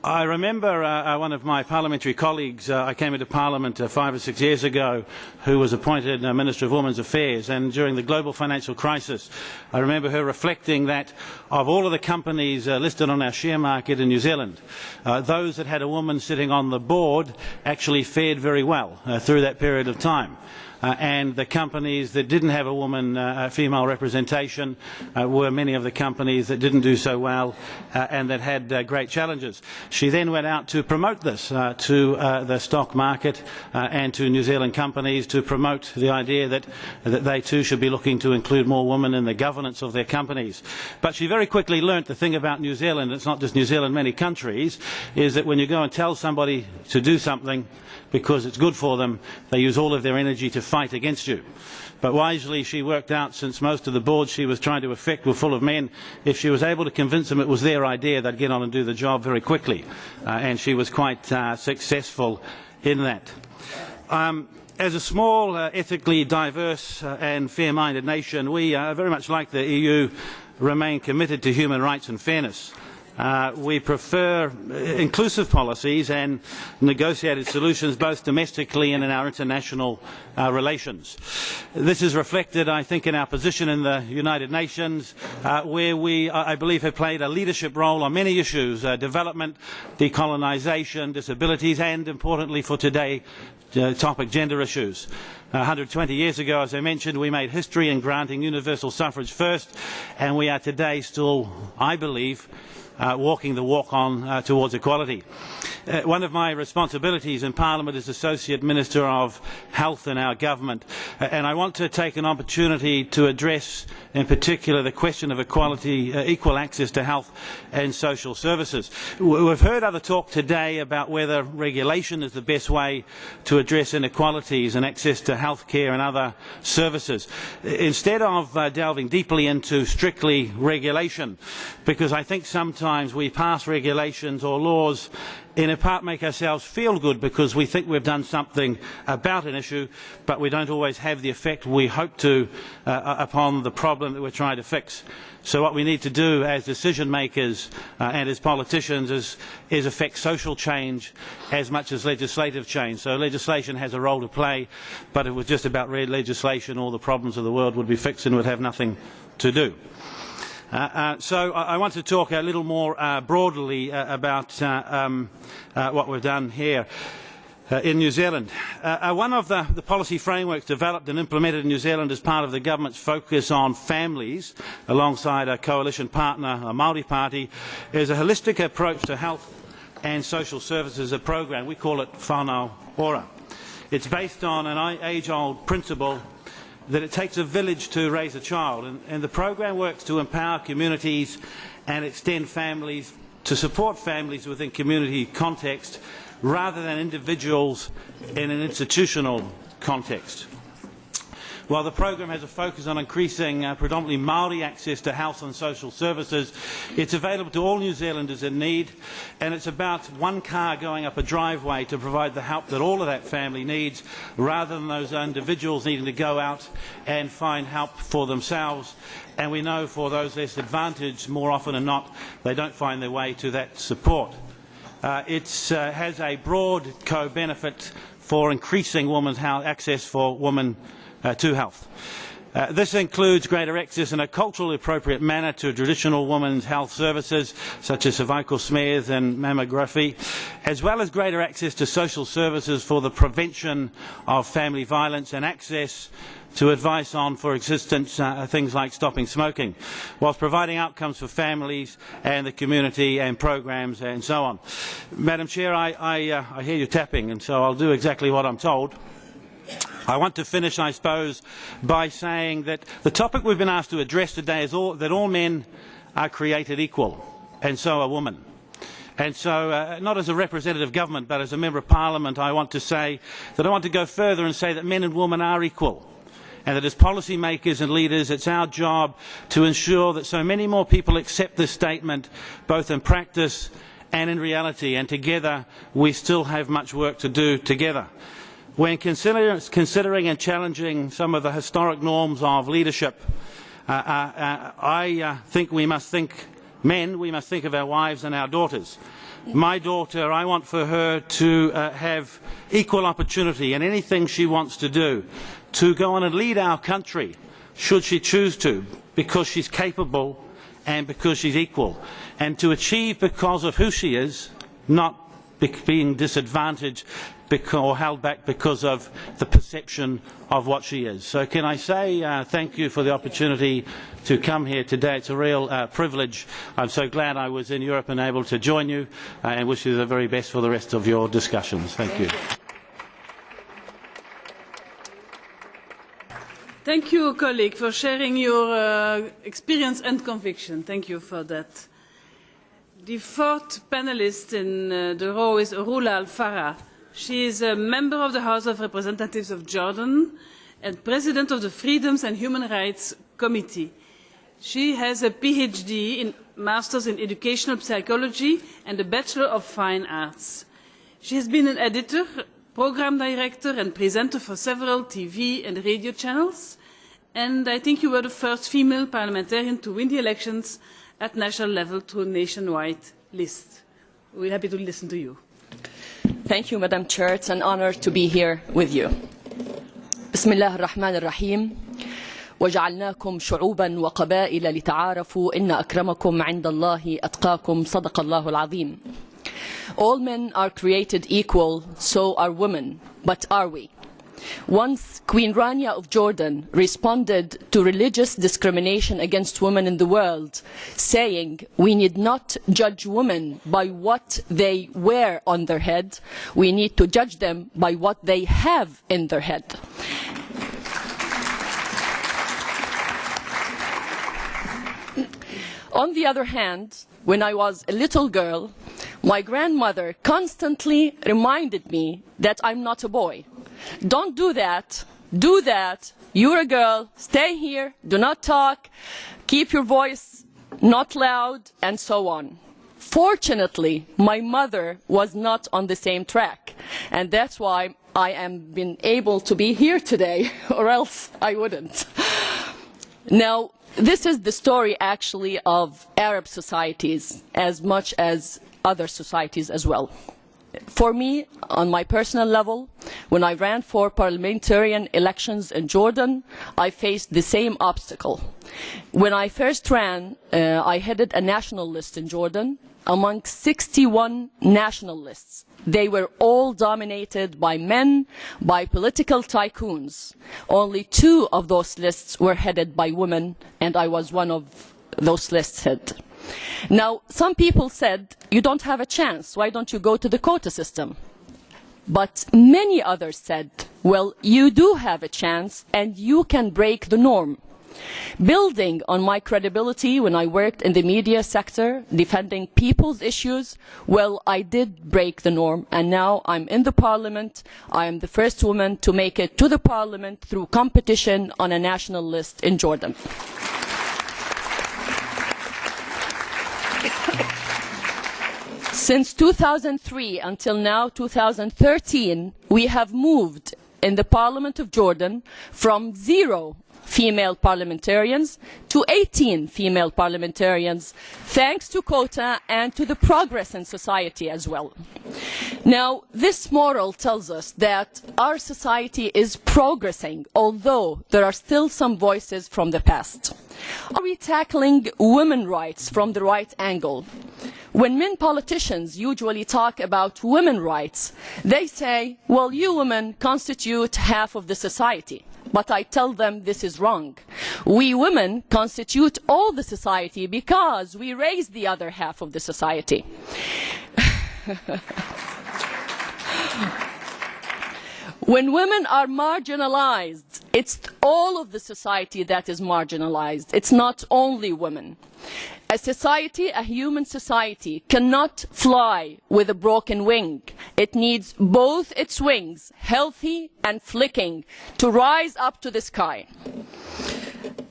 Speaker 9: I remember one of my parliamentary colleagues, I came into Parliament 5 or 6 years ago, who was appointed Minister of Women's Affairs, and during the global financial crisis I remember her reflecting that of all of the companies listed on our share market in New Zealand, those that had a woman sitting on the board actually fared very well through that period of time. And the companies that didn't have a woman female representation were many of the companies that didn't do so well and that had great challenges. She then went out to promote this to the stock market and to New Zealand companies to promote the idea that they too should be looking to include more women in the governance of their companies. But she very quickly learnt the thing about New Zealand, it's not just New Zealand, many countries, is that when you go and tell somebody to do something because it's good for them, they use all of their energy to fight against you. But wisely she worked out, since most of the boards she was trying to affect were full of men, if she was able to convince them it was their idea, they'd get on and do the job very quickly. And she was quite successful in that. As a small, ethically diverse and fair-minded nation, we, very much like the EU, remain committed to human rights and fairness. We prefer inclusive policies and negotiated solutions both domestically and in our international relations. This is reflected, I think, in our position in the United Nations, where we, I believe, have played a leadership role on many issues, development, decolonisation, disabilities, and, importantly for today, topic gender issues. 120 years ago, as I mentioned, we made history in granting universal suffrage first, and we are today still, I believe, walking the walk on towards equality. One of my responsibilities in Parliament is Associate Minister of Health in our government, and I want to take an opportunity to address in particular the question of equality, equal access to health and social services. We've heard other talk today about whether regulation is the best way to address inequalities and access to health care and other services. Instead of delving deeply into strictly regulation, because I think sometimes sometimes we pass regulations or laws in part make ourselves feel good because we think we've done something about an issue, but we don't always have the effect we hope to upon the problem that we're trying to fix. So what we need to do as decision makers and as politicians is affect social change as much as legislative change. So legislation has a role to play, but if it was just about legislation, all the problems of the world would be fixed and would have nothing to do. So I want to talk a little more broadly about what we've done here in New Zealand. One of the policy frameworks developed and implemented in New Zealand as part of the government's focus on families, alongside a coalition partner, a Māori party, is a holistic approach to health and social services, a program. We call it whānau ora. It's based on an age-old principle that it takes a village to raise a child, and the program works to empower communities and extend families, to support families within community context rather than individuals in an institutional context. While the program has a focus on increasing predominantly Māori access to health and social services, it's available to all New Zealanders in need, and it's about one car going up a driveway to provide the help that all of that family needs, rather than those individuals needing to go out and find help for themselves. And we know for those less advantaged, more often than not, they don't find their way to that support. It has a broad co-benefit for increasing women's access for women to health. This includes greater access in a culturally appropriate manner to traditional women's health services such as cervical smears and mammography, as well as greater access to social services for the prevention of family violence and access to advice on, for instance, things like stopping smoking, whilst providing outcomes for families and the community and programs and so on. Madam Chair, I hear you tapping, and so I'll do exactly what I'm told. I want to finish, I suppose, by saying that the topic we've been asked to address today is that all men are created equal, and so are women. And so, not as a representative government, but as a member of Parliament, I want to say that I want to go further and say that men and women are equal, and that as policy makers and leaders, it's our job to ensure that so many more people accept this statement, both in practice and in reality, and together we still have much work to do together. When considering and challenging some of the historic norms of leadership, I think we must think of our wives and our daughters. My daughter, I want for her to have equal opportunity in anything she wants to do, to go on and lead our country, should she choose to, because she's capable and because she's equal, and to achieve because of who she is, not being disadvantaged or held back because of the perception of what she is. So can I say thank you for the opportunity to come here today. It's a real privilege. I'm so glad I was in Europe and able to join you, and wish you the very best for the rest of your discussions. Thank you.
Speaker 6: Thank you, colleague, for sharing your experience and conviction. Thank you for that. The fourth panelist in the row is Rula Al-Farra. She is a member of the House of Representatives of Jordan and president of the Freedoms and Human Rights Committee. She has a PhD in Masters in Educational Psychology and a Bachelor of Fine Arts. She has been an editor, program director and presenter for several TV and radio channels, and I think you were the first female parliamentarian to win the elections at national level through a nationwide list. We're happy to listen to you.
Speaker 10: Thank you, Madam Chair. It's an honor to be here with you. بسم الله الرحمن الرحيم وجعلناكم شعوبا وقبائل لتعارفوا إن أكرمكم عند الله أتقاكم صدق الله العظيم. All men are created equal, so are women. But are we? Once Queen Rania of Jordan responded to religious discrimination against women in the world, saying, "We need not judge women by what they wear on their head, we need to judge them by what they have in their head." On the other hand, when I was a little girl, my grandmother constantly reminded me that I'm not a boy. Don't do that, do that, you're a girl, stay here, do not talk, keep your voice not loud, and so on. fortunately, my mother was not on the same track. And that's why I am been able to be here today, or else I wouldn't. Now, this is the story actually of Arab societies as much as other societies as well. For me, on my personal level, when I ran for parliamentarian elections in Jordan, I faced the same obstacle. When I first ran, I headed a national list in Jordan among 61 national lists. They were all dominated by men, by political tycoons. Only 2 of those lists were headed by women, and I was one of those lists head. Now, some people said, you don't have a chance, why don't you go to the quota system? But many others said, well, you do have a chance and you can break the norm. Building on my credibility when I worked in the media sector, defending people's issues, well, I did break the norm, and now I'm in the parliament. I am the first woman to make it to the parliament through competition on a national list in Jordan. Since 2003 until now, 2013, we have moved in the Parliament of Jordan from 0 female parliamentarians to 18 female parliamentarians, thanks to quota and to the progress in society as well. Now, this moral tells us that our society is progressing, although there are still some voices from the past. Are we tackling women's rights from the right angle? When men politicians usually talk about women's rights, they say, well, you women constitute half of the society. But I tell them this is wrong. We women constitute all the society because we raise the other half of the society. When women are marginalized, it's all of the society that is marginalized. It's not only women. A society, a human society, cannot fly with a broken wing. It needs both its wings, healthy and flicking, to rise up to the sky.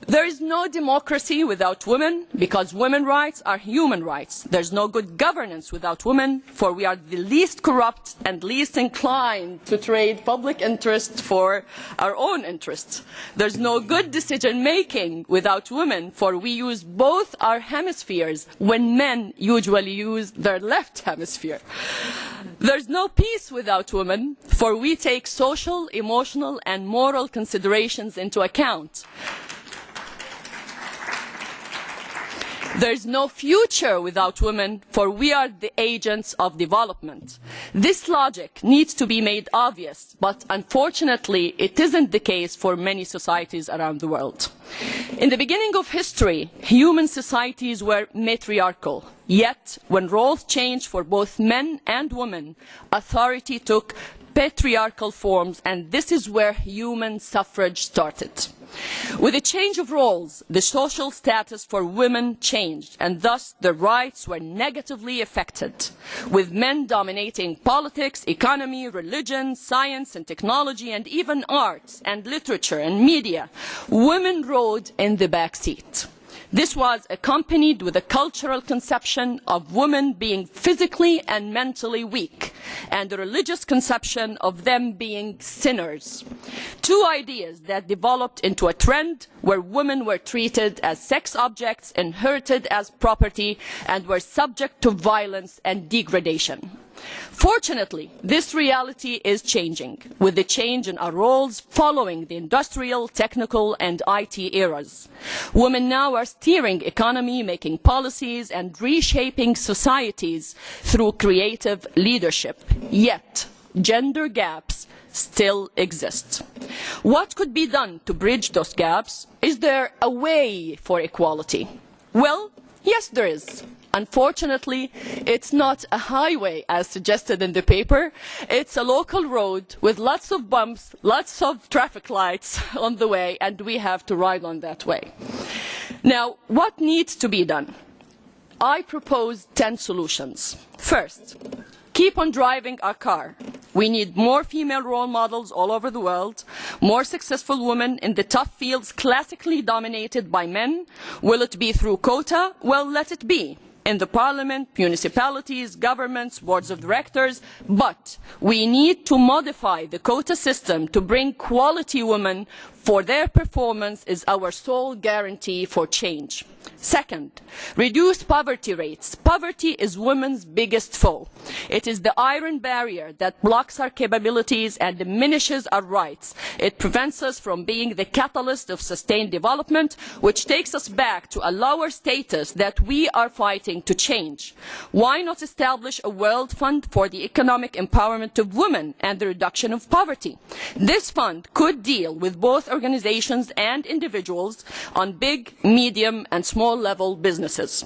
Speaker 10: There is no democracy without women, because women's rights are human rights. There's no good governance without women, for we are the least corrupt and least inclined to trade public interest for our own interests. There's no good decision-making without women, for we use both our hemispheres when men usually use their left hemisphere. There's no peace without women, for we take social, emotional, and moral considerations into account. There is no future without women, for we are the agents of development. This logic needs to be made obvious, but unfortunately it isn't the case for many societies around the world. In the beginning of history, human societies were matriarchal. Yet, when roles changed for both men and women, authority took patriarchal forms, and this is where human suffrage started. With the change of roles, the social status for women changed, and thus their rights were negatively affected. With men dominating politics, economy, religion, science and technology, and even arts and literature and media, women rode in the back seat. This was accompanied with a cultural conception of women being physically and mentally weak, and a religious conception of them being sinners. Two ideas that developed into a trend where women were treated as sex objects, inherited as property, and were subject to violence and degradation. Fortunately, this reality is changing, with the change in our roles following the industrial, technical and IT eras. Women now are steering economy, making policies and reshaping societies through creative leadership. Yet, gender gaps still exist. What could be done to bridge those gaps? Is there a way for equality? Well, yes, there is. Unfortunately, it's not a highway as suggested in the paper. It's a local road with lots of bumps, lots of traffic lights on the way, and we have to ride on that way. Now, what needs to be done? I propose 10 solutions. First, keep on driving our car. We need more female role models all over the world, more successful women in the tough fields classically dominated by men. Will it be through quota? Well, let it be. in the parliament, municipalities, governments, boards of directors, but we need to modify the quota system to bring quality women, for their performance is our sole guarantee for change. Second, reduce poverty rates. Poverty is women's biggest foe. It is the iron barrier that blocks our capabilities and diminishes our rights. It prevents us from being the catalyst of sustained development, which takes us back to a lower status that we are fighting to change. Why not establish a world fund for the economic empowerment of women and the reduction of poverty? This fund could deal with both organizations and individuals on big, medium and small level businesses.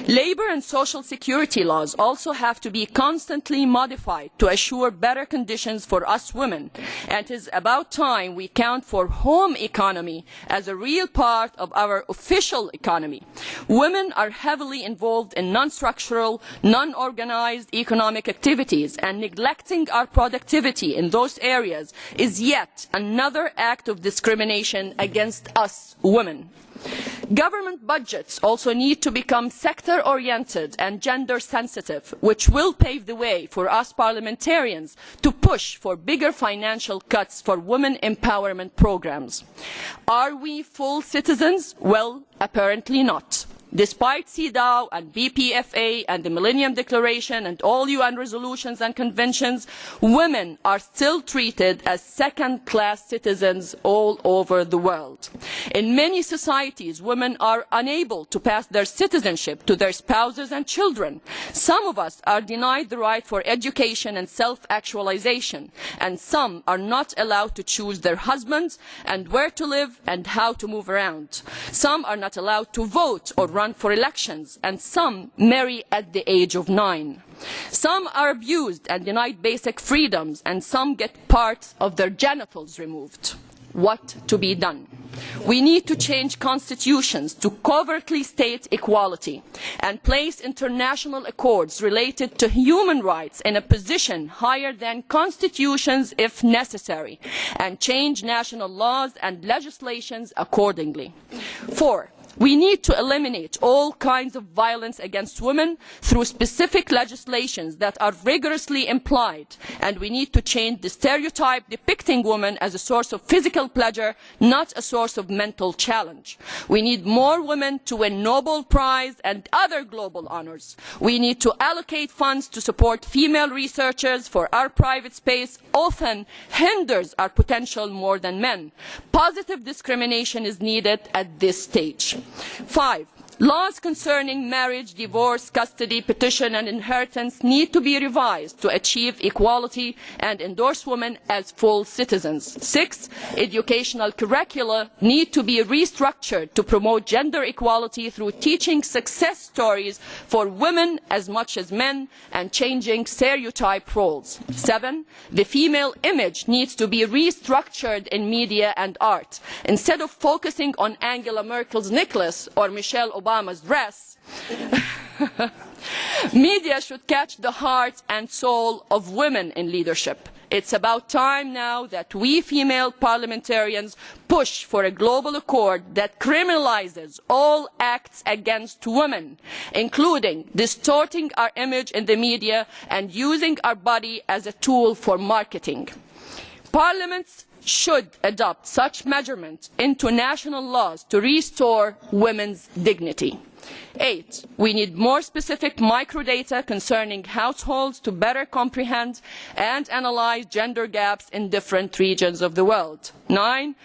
Speaker 10: Labour and social security laws also have to be constantly modified to assure better conditions for us women, and it is about time we count for home economy as a real part of our official economy. Women are heavily involved in non-structural, non-organised economic activities, and neglecting our productivity in those areas is yet another act of discrimination against us women. Government budgets also need to become sector-oriented and gender-sensitive, which will pave the way for us parliamentarians to push for bigger financial cuts for women empowerment programmes. Are we full citizens? Well, apparently not. Despite CEDAW and BPFA and the Millennium Declaration and all UN resolutions and conventions, women are still treated as second-class citizens all over the world. In many societies, women are unable to pass their citizenship to their spouses and children. Some of us are denied the right for education and self-actualization, and some are not allowed to choose their husbands and where to live and how to move around. Some are not allowed to vote or run for elections, and some marry at the age of 9. Some are abused and denied basic freedoms, and some get parts of their genitals removed. What to be done? We need to change constitutions to covertly state equality and place international accords related to human rights in a position higher than constitutions if necessary, and change national laws and legislations accordingly. 4. We need to eliminate all kinds of violence against women through specific legislations that are rigorously implied, and we need to change the stereotype depicting women as a source of physical pleasure, not a source of mental challenge. We need more women to win Nobel Prize and other global honours. We need to allocate funds to support female researchers, for our private space often hinders our potential more than men. Positive discrimination is needed at this stage. 5. Laws concerning marriage, divorce, custody, petition and inheritance need to be revised to achieve equality and endorse women as full citizens. 6. Educational curricula need to be restructured to promote gender equality through teaching success stories for women as much as men and changing stereotype roles. 7. The female image needs to be restructured in media and art. Instead of focusing on Angela Merkel's necklace or Michelle Obama's dress, media should catch the heart and soul of women in leadership. It's about time now that we female parliamentarians push for a global accord that criminalises all acts against women, including distorting our image in the media and using our body as a tool for marketing. Parliaments should adopt such measurements into national laws to restore women's dignity. 8. We need more specific microdata concerning households to better comprehend and analyse gender gaps in different regions of the world. 9.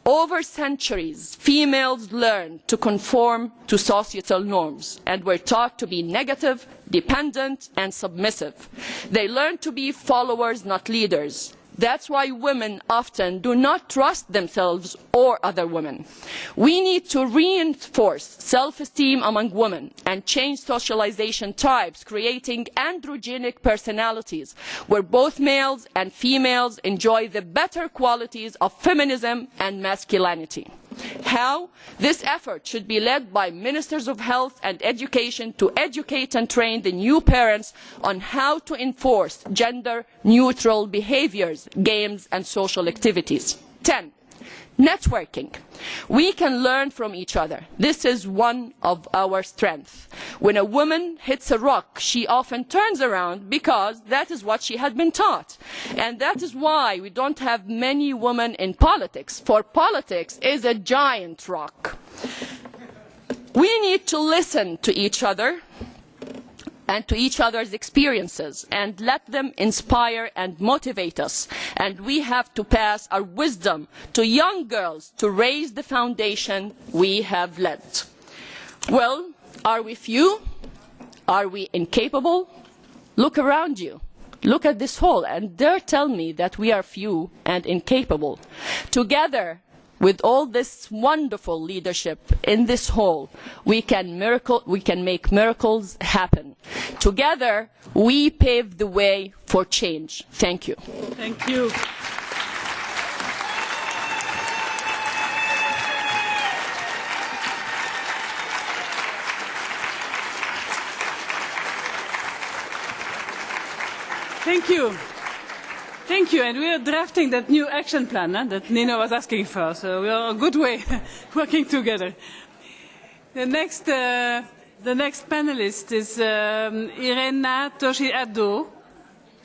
Speaker 10: Over centuries, females learned to conform to societal norms and were taught to be negative, dependent and submissive. They learned to be followers, not leaders. That's why women often do not trust themselves or other women. We need to reinforce self-esteem among women and change socialization types, creating androgenic personalities where both males and females enjoy the better qualities of feminism and masculinity. How? This effort should be led by ministers of health and education to educate and train the new parents on how to enforce gender-neutral behaviours, games and social activities. 10. Networking. We can learn from each other. This is one of our strengths. When a woman hits a rock, she often turns around because that is what she had been taught. And that is why we don't have many women in politics, for politics is a giant rock. We need to listen to each other and to each other's experiences and let them inspire and motivate us. And we have to pass our wisdom to young girls to raise the foundation we have led. Well, are we few? Are we incapable? Look around you. Look at this hall and dare tell me that we are few and incapable. Together, with all this wonderful leadership in this hall, we can make miracles happen. Together, we pave the way for change. Thank you.
Speaker 6: Thank you. Thank you. Thank you, and we are drafting that new action plan that Nino was asking for, so we are on a good way working together. The next panelist is Irene Torshie Addo.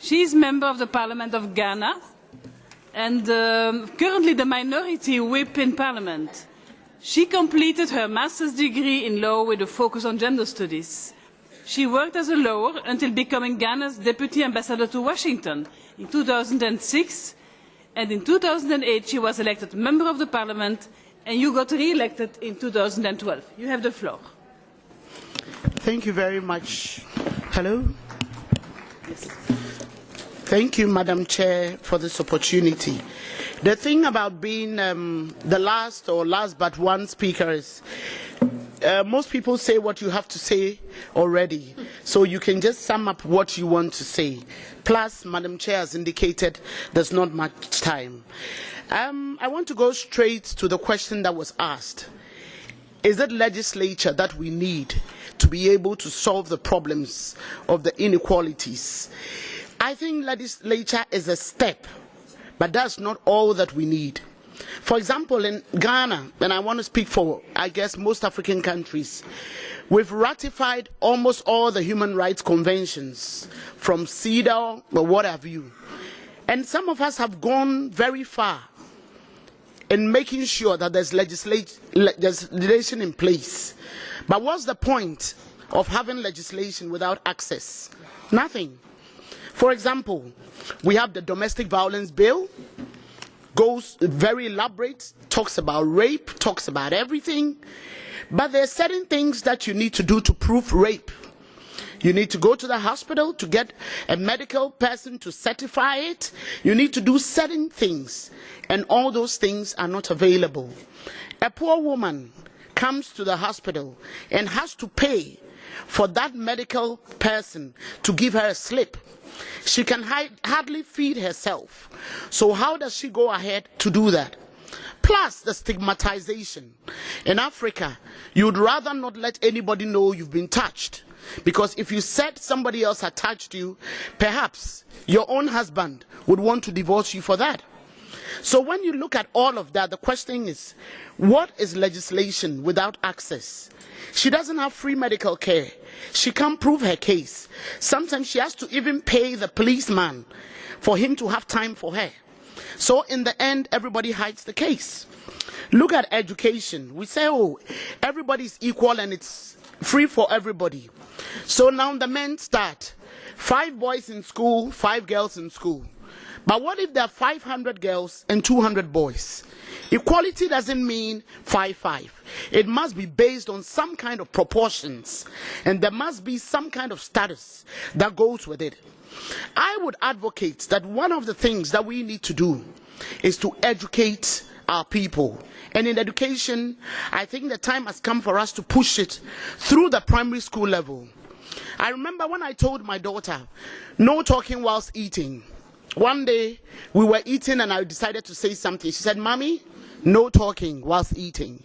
Speaker 6: She is member of the Parliament of Ghana and currently the minority whip in Parliament. She completed her master's degree in law with a focus on gender studies. She worked as a lawyer until becoming Ghana's deputy ambassador to Washington in 2006, and in 2008 she was elected member of the Parliament, and you got re-elected in 2012. You have the floor.
Speaker 11: Thank you very much. Hello? Yes. Thank you, Madam Chair, for this opportunity. The thing about being the last but one speaker is most people say what you have to say already, so you can just sum up what you want to say. Plus, Madam Chair has indicated there's not much time. I want to go straight to the question that was asked. Is it legislature that we need to be able to solve the problems of the inequalities? I think legislature is a step, but that's not all that we need. For example, in Ghana, and I want to speak for, I guess, most African countries, we've ratified almost all the human rights conventions, from CEDAW or what have you. And some of us have gone very far in making sure that there's legislation in place. But what's the point of having legislation without access? Nothing. For example, we have the domestic violence bill, goes very elaborate, talks about rape, talks about everything, but there are certain things that you need to do to prove rape. You need to go to the hospital to get a medical person to certify it. You need to do certain things, and all those things are not available. A poor woman comes to the hospital and has to pay for that medical person to give her a slip. She can hardly feed herself. So how does she go ahead to do that? Plus the stigmatization. In Africa, you would rather not let anybody know you've been touched. Because if you said somebody else had touched you, perhaps your own husband would want to divorce you for that. So when you look at all of that, the question is, what is legislation without access? She doesn't have free medical care. She can't prove her case. Sometimes she has to even pay the policeman for him to have time for her. So in the end, everybody hides the case. Look at education. We say, oh, everybody's equal and it's free for everybody. So now the men start. 5 boys in school, 5 girls in school. But what if there are 500 girls and 200 boys? Equality doesn't mean 5-5. It must be based on some kind of proportions, and there must be some kind of status that goes with it. I would advocate that one of the things that we need to do is to educate our people. And in education, I think the time has come for us to push it through the primary school level. I remember when I told my daughter, no talking whilst eating. One day, we were eating and I decided to say something. She said, Mommy, no talking whilst eating.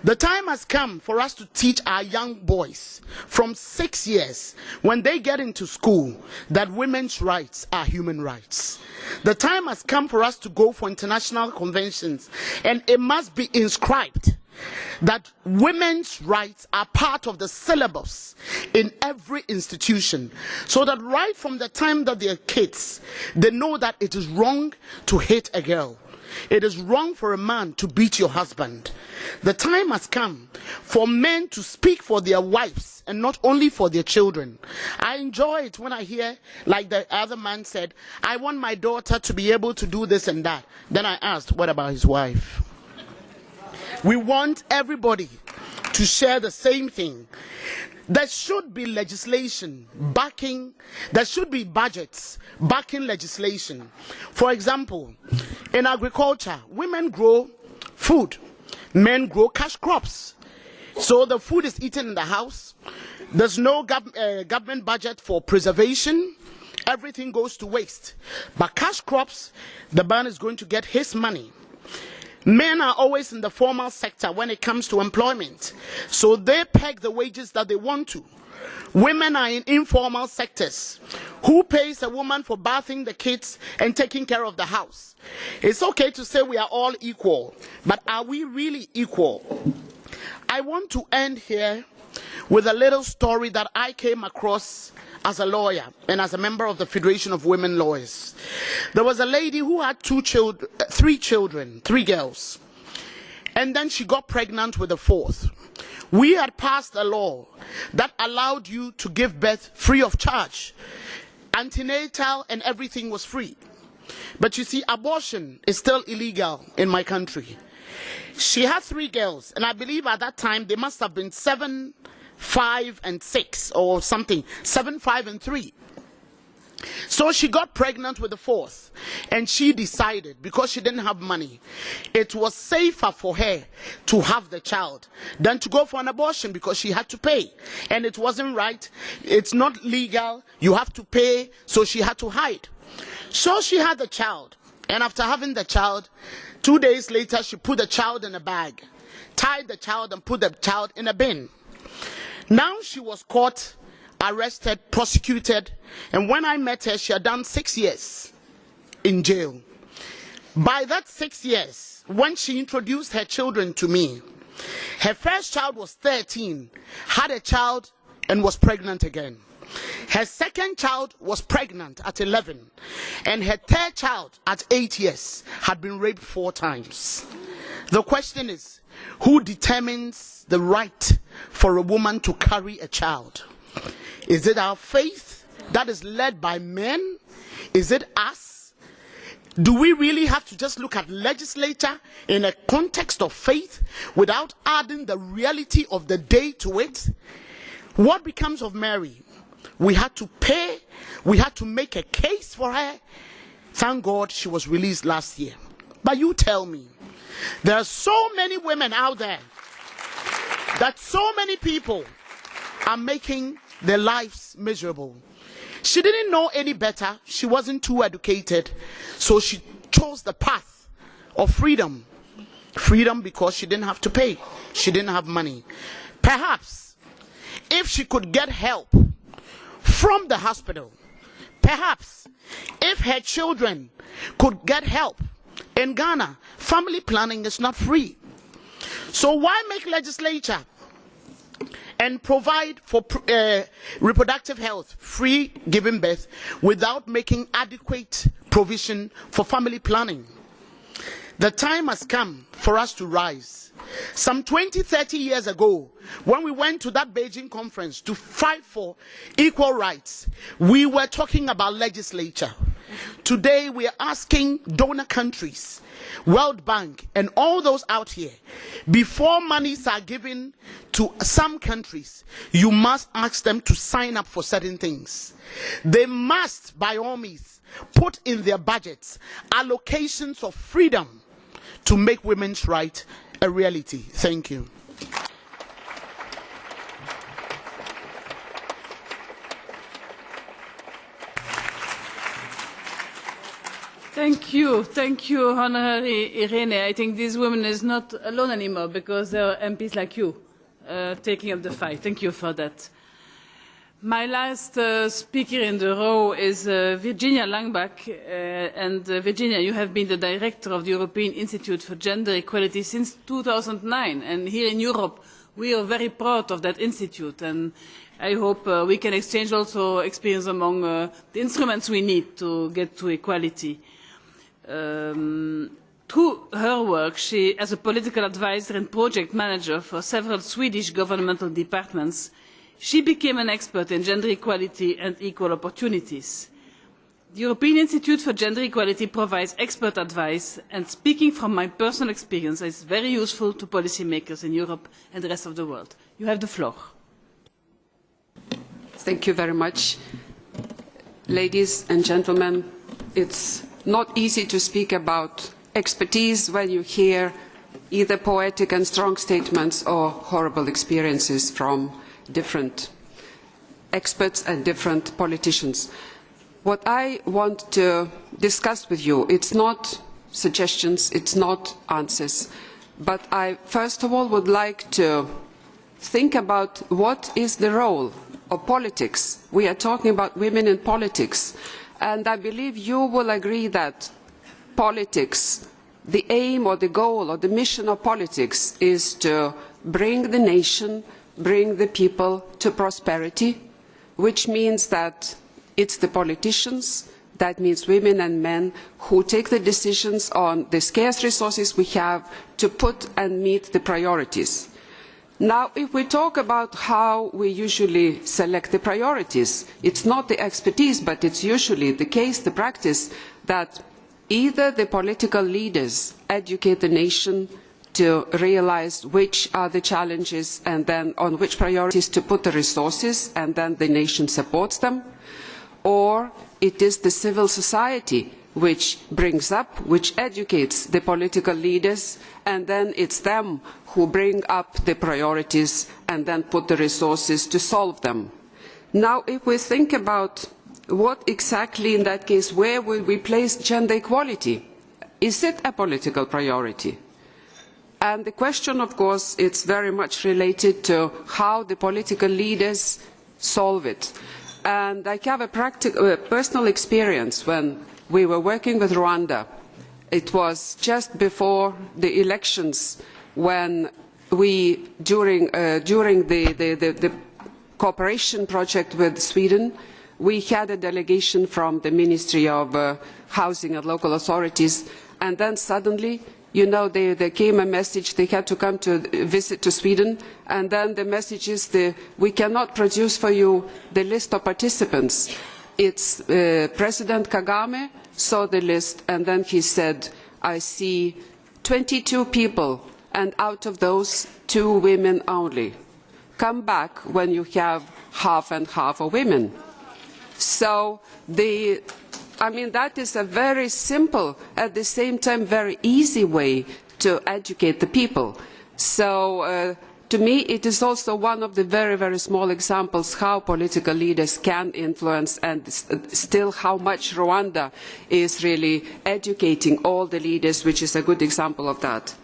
Speaker 11: The time has come for us to teach our young boys from 6 years, when they get into school, that women's rights are human rights. The time has come for us to go for international conventions, and it must be inscribed that women's rights are part of the syllabus in every institution, so that right from the time that they are kids, they know that it is wrong to hit a girl. It is wrong for a man to beat your husband. The time has come for men to speak for their wives and not only for their children. I enjoy it when I hear, like the other man said, I want my daughter to be able to do this and that. Then I asked, what about his wife? We want everybody to share the same thing. There should be legislation backing, there should be budgets backing legislation. For example, in agriculture, women grow food, men grow cash crops. So the food is eaten in the house, there's no government budget for preservation, everything goes to waste. But cash crops, the man is going to get his money. Men are always in the formal sector when it comes to employment, so they peg the wages that they want to. Women are in informal sectors. Who pays a woman for bathing the kids and taking care of the house? It's okay to say we are all equal, but are we really equal? I want to end here with a little story that I came across as a lawyer and as a member of the Federation of Women Lawyers. There was a lady who had three children, three girls, and then she got pregnant with a fourth. We had passed a law that allowed you to give birth free of charge. Antenatal and everything was free. But you see, abortion is still illegal in my country. She had three girls, and I believe at that time they must have been 7, 5 and 6 or something, 7, 5 and 3. So she got pregnant with the fourth, and she decided, because she didn't have money, it was safer for her to have the child than to go for an abortion, because she had to pay, and it wasn't right, it's not legal, you have to pay, so she had to hide. So she had the child, and after having the child, 2 days later she put the child in a bag, tied the child and put the child in a bin. Now she was caught, arrested, prosecuted, and when I met her, she had done 6 years in jail. By that 6 years, when she introduced her children to me, her first child was 13, had a child and was pregnant again. Her second child was pregnant at 11, and her third child at 8 years had been raped 4 times. The question is, who determines the right for a woman to carry a child? Is it our faith that is led by men? Is it us? Do we really have to just look at legislature in a context of faith without adding the reality of the day to it? What becomes of Mary? We had to pay, we had to make a case for her. Thank God she was released last year. But you tell me, there are so many women out there that so many people are making their lives miserable. She didn't know any better. She wasn't too educated. So she chose the path of freedom. Freedom because she didn't have to pay. She didn't have money. Perhaps if she could get help from the hospital, perhaps if her children could get help. In Ghana, family planning is not free. So why make legislature and provide for reproductive health, free giving birth, without making adequate provision for family planning? The time has come for us to rise. Some 20, 30 years ago, when we went to that Beijing conference to fight for equal rights, we were talking about legislature. Today we are asking donor countries, World Bank and all those out here, before monies are given to some countries, you must ask them to sign up for certain things. They must, by all means, put in their budgets allocations of freedom to make women's rights a reality. Thank you.
Speaker 6: Thank you, Honorary Irene. I think this woman is not alone anymore because there are MPs like you taking up the fight. Thank you for that. My last speaker in the row is Virginija Langbakk. Virginia, you have been the director of the European Institute for Gender Equality since 2009. And here in Europe, we are very proud of that institute. And I hope we can exchange also experience among the instruments we need to get to equality. Through her work, she, as a political advisor and project manager for several Swedish governmental departments, she became an expert in gender equality and equal opportunities. The European Institute for Gender Equality provides expert advice, and speaking from my personal experience is very useful to policymakers in Europe and the rest of the world. You have the floor.
Speaker 12: Thank you very much. Ladies and gentlemen, it's not easy to speak about expertise when you hear either poetic and strong statements or horrible experiences from different experts and different politicians. What I want to discuss with you, it's not suggestions, it's not answers, but I first of all would like to think about what is the role of politics. We are talking about women in politics, and I believe you will agree that politics, the aim or the goal or the mission of politics is to bring the nation, bring the people to prosperity, which means that it's the politicians, that means women and men, who take the decisions on the scarce resources we have to put and meet the priorities. Now, if we talk about how we usually select the priorities, it's not the expertise, but it's usually the case, the practice, that either the political leaders educate the nation to realise which are the challenges and then on which priorities to put the resources, and then the nation supports them, or it is the civil society which brings up, which educates the political leaders, and then it's them who bring up the priorities and then put the resources to solve them. Now, if we think about what exactly in that case, where will we place gender equality? Is it a political priority? And the question, of course, is very much related to how the political leaders solve it. And I have a personal experience when we were working with Rwanda. It was just before the elections when we, during the cooperation project with Sweden, we had a delegation from the Ministry of Housing and Local Authorities, and then suddenly, you know, there came a message they had to come to visit to Sweden, and then the message is we cannot produce for you the list of participants. It's President Kagame saw the list, and then he said, I see 22 people, and out of those, 2 women only. Come back when you have half and half of women. So I mean, that is a very simple, at the same time very easy way to educate the people. So to me it is also one of the very, very small examples how political leaders can influence, and still how much Rwanda is really educating all the leaders, which is a good example of that.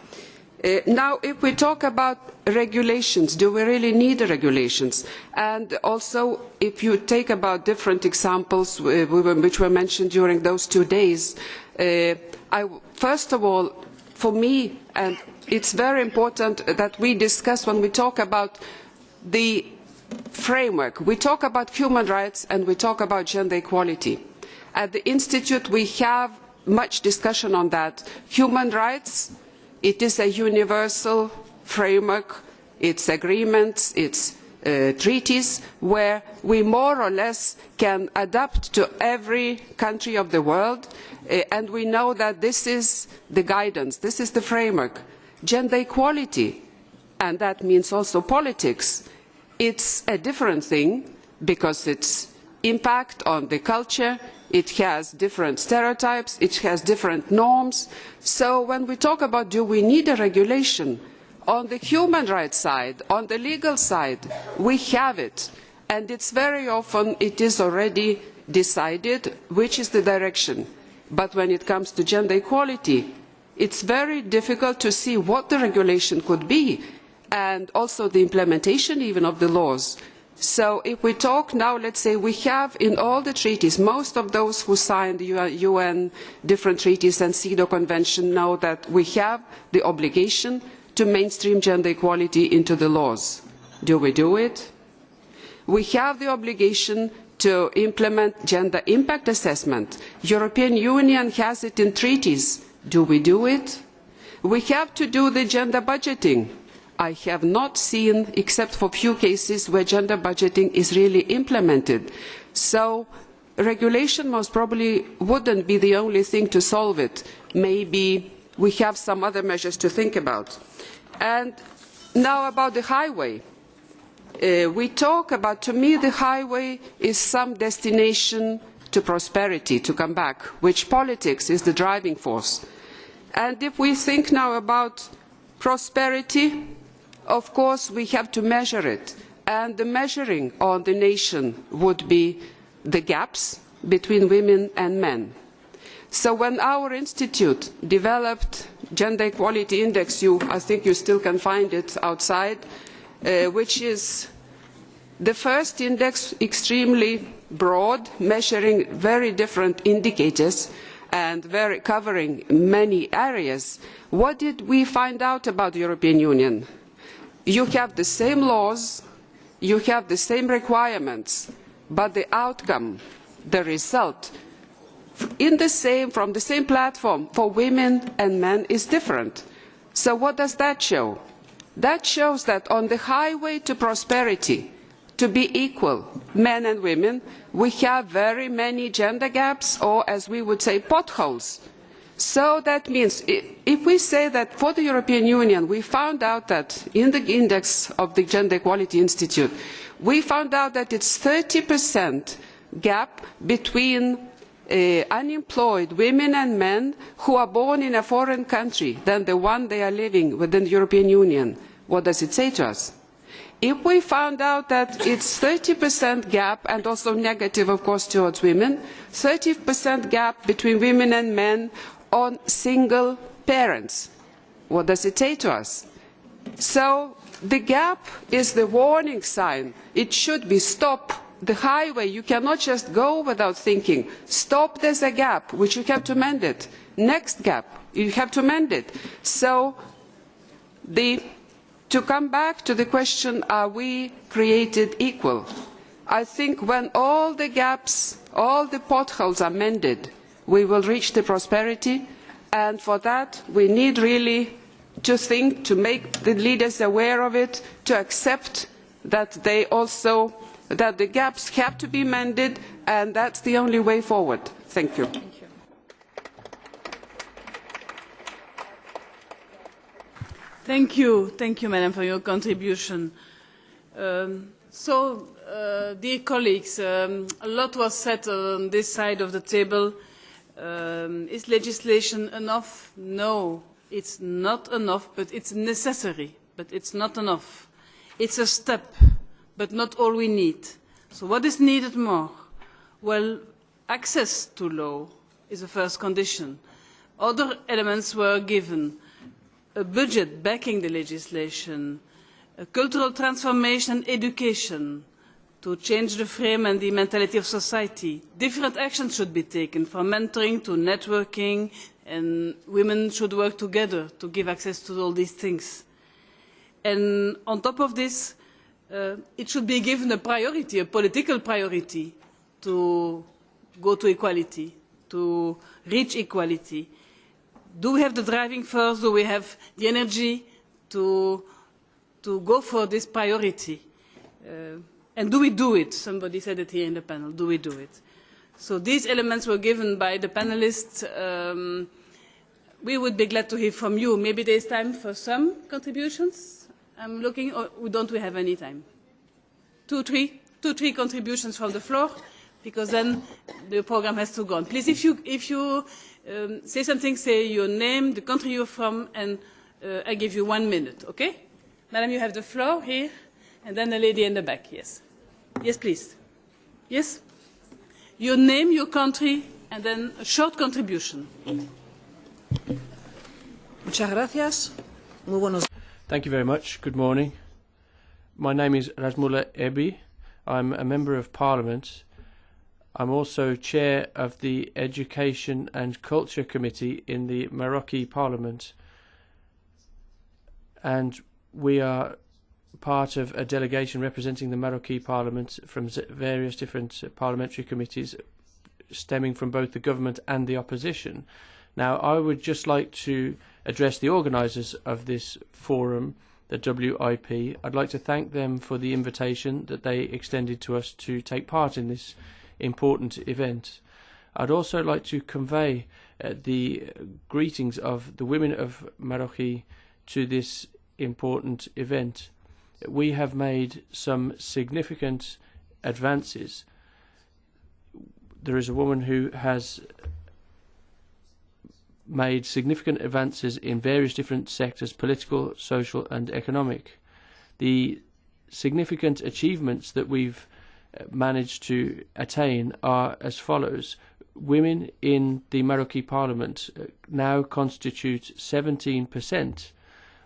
Speaker 12: Now, if we talk about regulations, do we really need regulations? And also, if you take about different examples which were mentioned during those 2 days, first of all, for me, and it's very important that we discuss when we talk about the framework, we talk about human rights and we talk about gender equality. At the Institute, we have much discussion on that. Human rights, it is a universal framework, it's agreements, it's treaties where we more or less can adapt to every country of the world, and we know that this is the guidance, this is the framework. Gender equality, and that means also politics, it's a different thing because its impact on the culture, it has different stereotypes, it has different norms. So when we talk about do we need a regulation, on the human rights side, on the legal side, we have it. And it's very often it is already decided which is the direction. But when it comes to gender equality, it's very difficult to see what the regulation could be, and also the implementation even of the laws. So if we talk now, let's say we have in all the treaties, most of those who signed the UN different treaties and CEDAW Convention know that we have the obligation to mainstream gender equality into the laws. Do we do it? We have the obligation to implement gender impact assessment. European Union has it in treaties. Do we do it? We have to do the gender budgeting. I have not seen, except for few cases, where gender budgeting is really implemented. So regulation most probably wouldn't be the only thing to solve it. Maybe we have some other measures to think about. And now about the highway. We talk about, to me, the highway is some destination to prosperity, to come back, which politics is the driving force. And if we think now about prosperity, of course we have to measure it, and the measuring on the nation would be the gaps between women and men. So when our institute developed Gender Equality Index, I think you still can find it outside, which is the first index, extremely broad, measuring very different indicators and covering many areas. What did we find out about the European Union? You have the same laws, you have the same requirements, but the outcome, the result, from the same platform for women and men is different. So what does that show? That shows that on the highway to prosperity, to be equal, men and women, we have very many gender gaps, or as we would say, potholes. So that means, if we say that for the European Union, we found out that in the index of the Gender Equality Institute, we found out that it's 30% gap between unemployed women and men who are born in a foreign country than the one they are living within the European Union. What does it say to us? If we found out that it's 30% gap, and also negative, of course, towards women, 30% gap between women and men on single parents, what does it say to us? So the gap is the warning sign. It should be stop. The highway, you cannot just go without thinking. Stop, there's a gap, which you have to mend it. Next gap, you have to mend it. So to come back to the question, are we created equal? I think when all the gaps, all the potholes are mended, we will reach the prosperity, and for that we need really to think, to make the leaders aware of it, to accept that that the gaps have to be mended, and that's the only way forward. Thank you.
Speaker 6: Thank you, Madam, for your contribution. Dear colleagues, a lot was said on this side of the table. Is legislation enough? No, it's not enough, but it's necessary. But it's not enough. It's a step, but not all we need. So what is needed more? Well, access to law is the first condition. Other elements were given. A budget backing the legislation, a cultural transformation and education to change the frame and the mentality of society. Different actions should be taken, from mentoring to networking, and women should work together to give access to all these things. And on top of this, it should be given a priority, a political priority, to go to equality, to reach equality. Do we have the driving force? Do we have the energy to go for this priority? And do we do it? Somebody said it here in the panel. Do we do it? So these elements were given by the panelists. We would be glad to hear from you. Maybe there is time for some contributions. I'm looking, or don't we have any time? Two, three contributions from the floor, because then the program has to go on. Please, if you say something, say your name, the country you're from, and I give you 1 minute, okay? Madam, you have the floor here, and then the lady in the back, yes. Yes, please. Yes? Your name, your country, and then a short contribution.
Speaker 13: Muchas gracias. Muy buenos.
Speaker 14: Thank you very much. Good morning. My name is Rasmula Ebi.
Speaker 13: I'm a Member of Parliament. I'm also Chair of the Education and Culture Committee in the Moroccan Parliament. And we are part of a delegation representing the Moroccan Parliament from various different parliamentary committees stemming from both the government and the opposition. Now, I would just like to address the organisers of this forum, the WIP. I'd like to thank them for the invitation that they extended to us to take part in this important event. I'd also like to convey the greetings of the women of Morocco to this important event. We have made some significant advances. There is a woman who has made significant advances in various different sectors, political, social and economic. The significant achievements that we've managed to attain are as follows. Women in the Moroccan Parliament now constitute 17%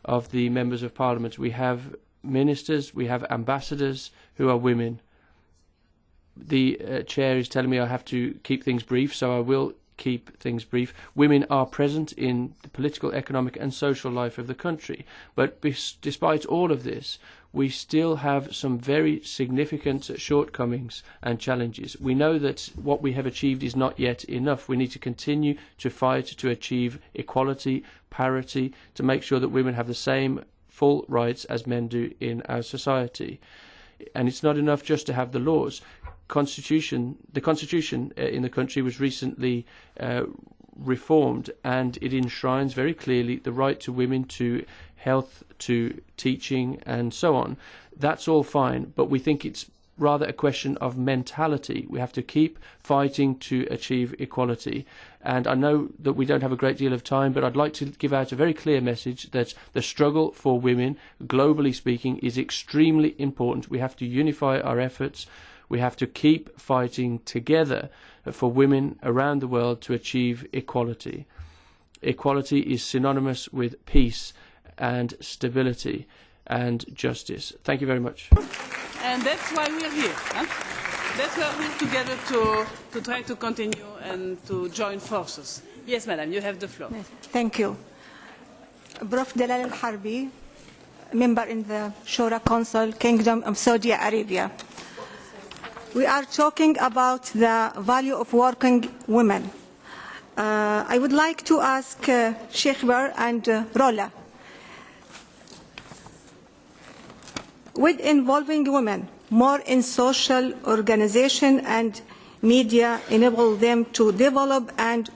Speaker 13: of the members of Parliament. We have ministers, we have ambassadors who are women. The chair is telling me I have to keep things brief, so I will keep things brief. Women are present in the political, economic and social life of the country. But despite all of this, we still have some very significant shortcomings and challenges. We know that what we have achieved is not yet enough. We need to continue to fight to achieve equality, parity, to make sure that women have the same full rights as men do in our society. And it's not enough just to have the laws. The constitution in the country was recently reformed, and it enshrines very clearly the right to women to health, to teaching and so on. That's all fine, but we think it's rather a question of mentality. We have to keep fighting to achieve equality. And I know that we don't have a great deal of time, but I'd like to give out a very clear message that the struggle for women, globally speaking, is extremely important. We have to unify our efforts. We have to keep fighting together for women around the world to achieve equality. Equality is synonymous with peace and stability and justice. Thank you very much.
Speaker 6: And that's why we're here. Huh? That's why we're together to try to continue and to join forces. Yes, madam, you have the floor.
Speaker 14: Thank you. Prof. Dalal Al-Harbi, member in the Shura Council, Kingdom of Saudi Arabia. We are talking about the value of working women. I would like to ask Schreiber and Rula, with involving women more in social organization and media, enable them to develop and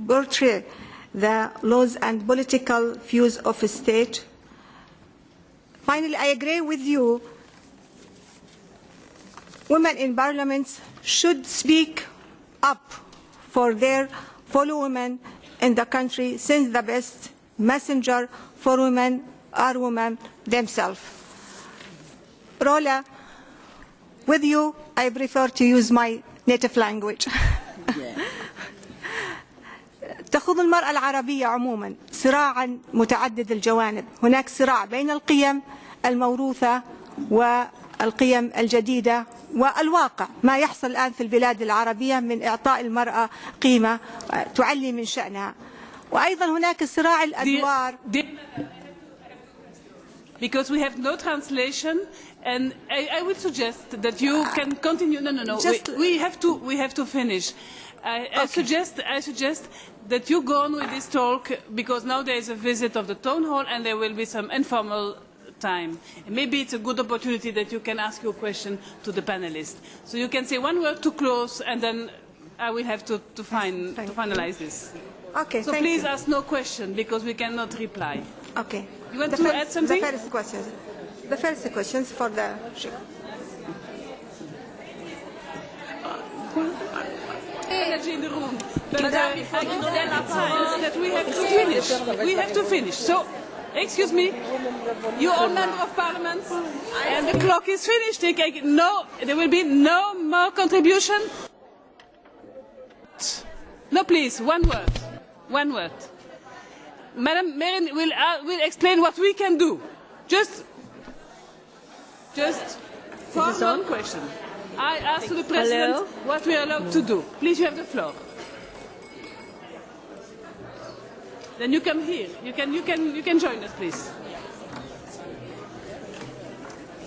Speaker 14: portray the laws and political views of a state. Finally, I agree with you. Women in parliaments should speak up for their fellow women in the country, since the best messenger for women are women themselves. Rula, with you, I prefer to use my native language. تخوض المرأة العربية عموما صراعا متعدد الجوانب. هناك صراع بين القيم الموروثة والقيم الجديدة والواقع، ما يحصل الآن في البلاد العربية من إعطاء المرأة قيمة تعلي من شأنها. وأيضا هناك صراع الأدوار.
Speaker 6: Because we have no translation, and I would suggest that you can continue. No. We have to finish. I suggest that you go on with this talk, because now there is a visit of the town hall and there will be some informal time. And maybe it's a good opportunity that you can ask your question to the panelists. So you can say one word to close, and then I will have to finalize this.
Speaker 14: Okay.
Speaker 6: So please ask no question, because we cannot reply.
Speaker 14: Okay.
Speaker 6: You want to add something?
Speaker 14: The first questions for the
Speaker 6: energy in the room. But that we have to finish. We have to finish. So, excuse me, you are member of parliament, and the clock is finished. No, there will be no more contribution. No, please, one word. One word. Madam Marin will explain what we can do. Just for one question. I asked the President what we are allowed to do. Please, you have the floor. Then you come here. You can join us, please.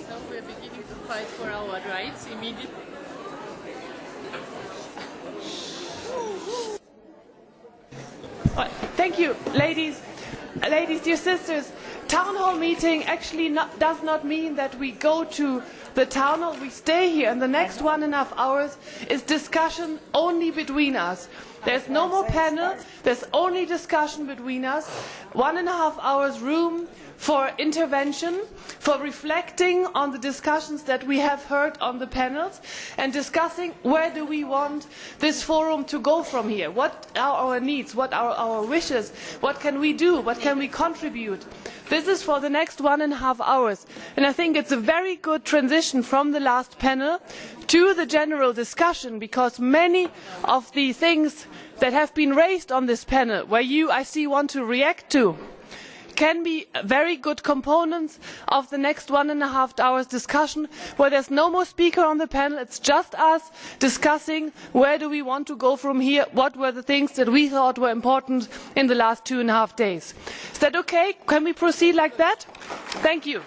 Speaker 1: So we are beginning to fight for our rights immediately.
Speaker 2: Thank you, ladies, dear sisters. Town hall meeting actually does not mean that we go to the town hall. We stay here, and the next 1.5 hours is discussion only between us. There's no more panel. There's only discussion between us. 1.5 hours room for intervention, for reflecting on the discussions that we have heard on the panels, and discussing where do we want this forum to go from here. What are our needs? What are our wishes? What can we do? What can we contribute? This is for the next 1.5 hours. And I think it's a very good transition from the last panel to the general discussion, because many of the things that have been raised on this panel, where you, I see, want to react to, can be very good components of the next 1.5 hours discussion, where there's no more speaker on the panel. It's just us discussing where do we want to go from here, what were the things that we thought were important in the last 2.5 days. Is that okay? Can we proceed like that? Thank you.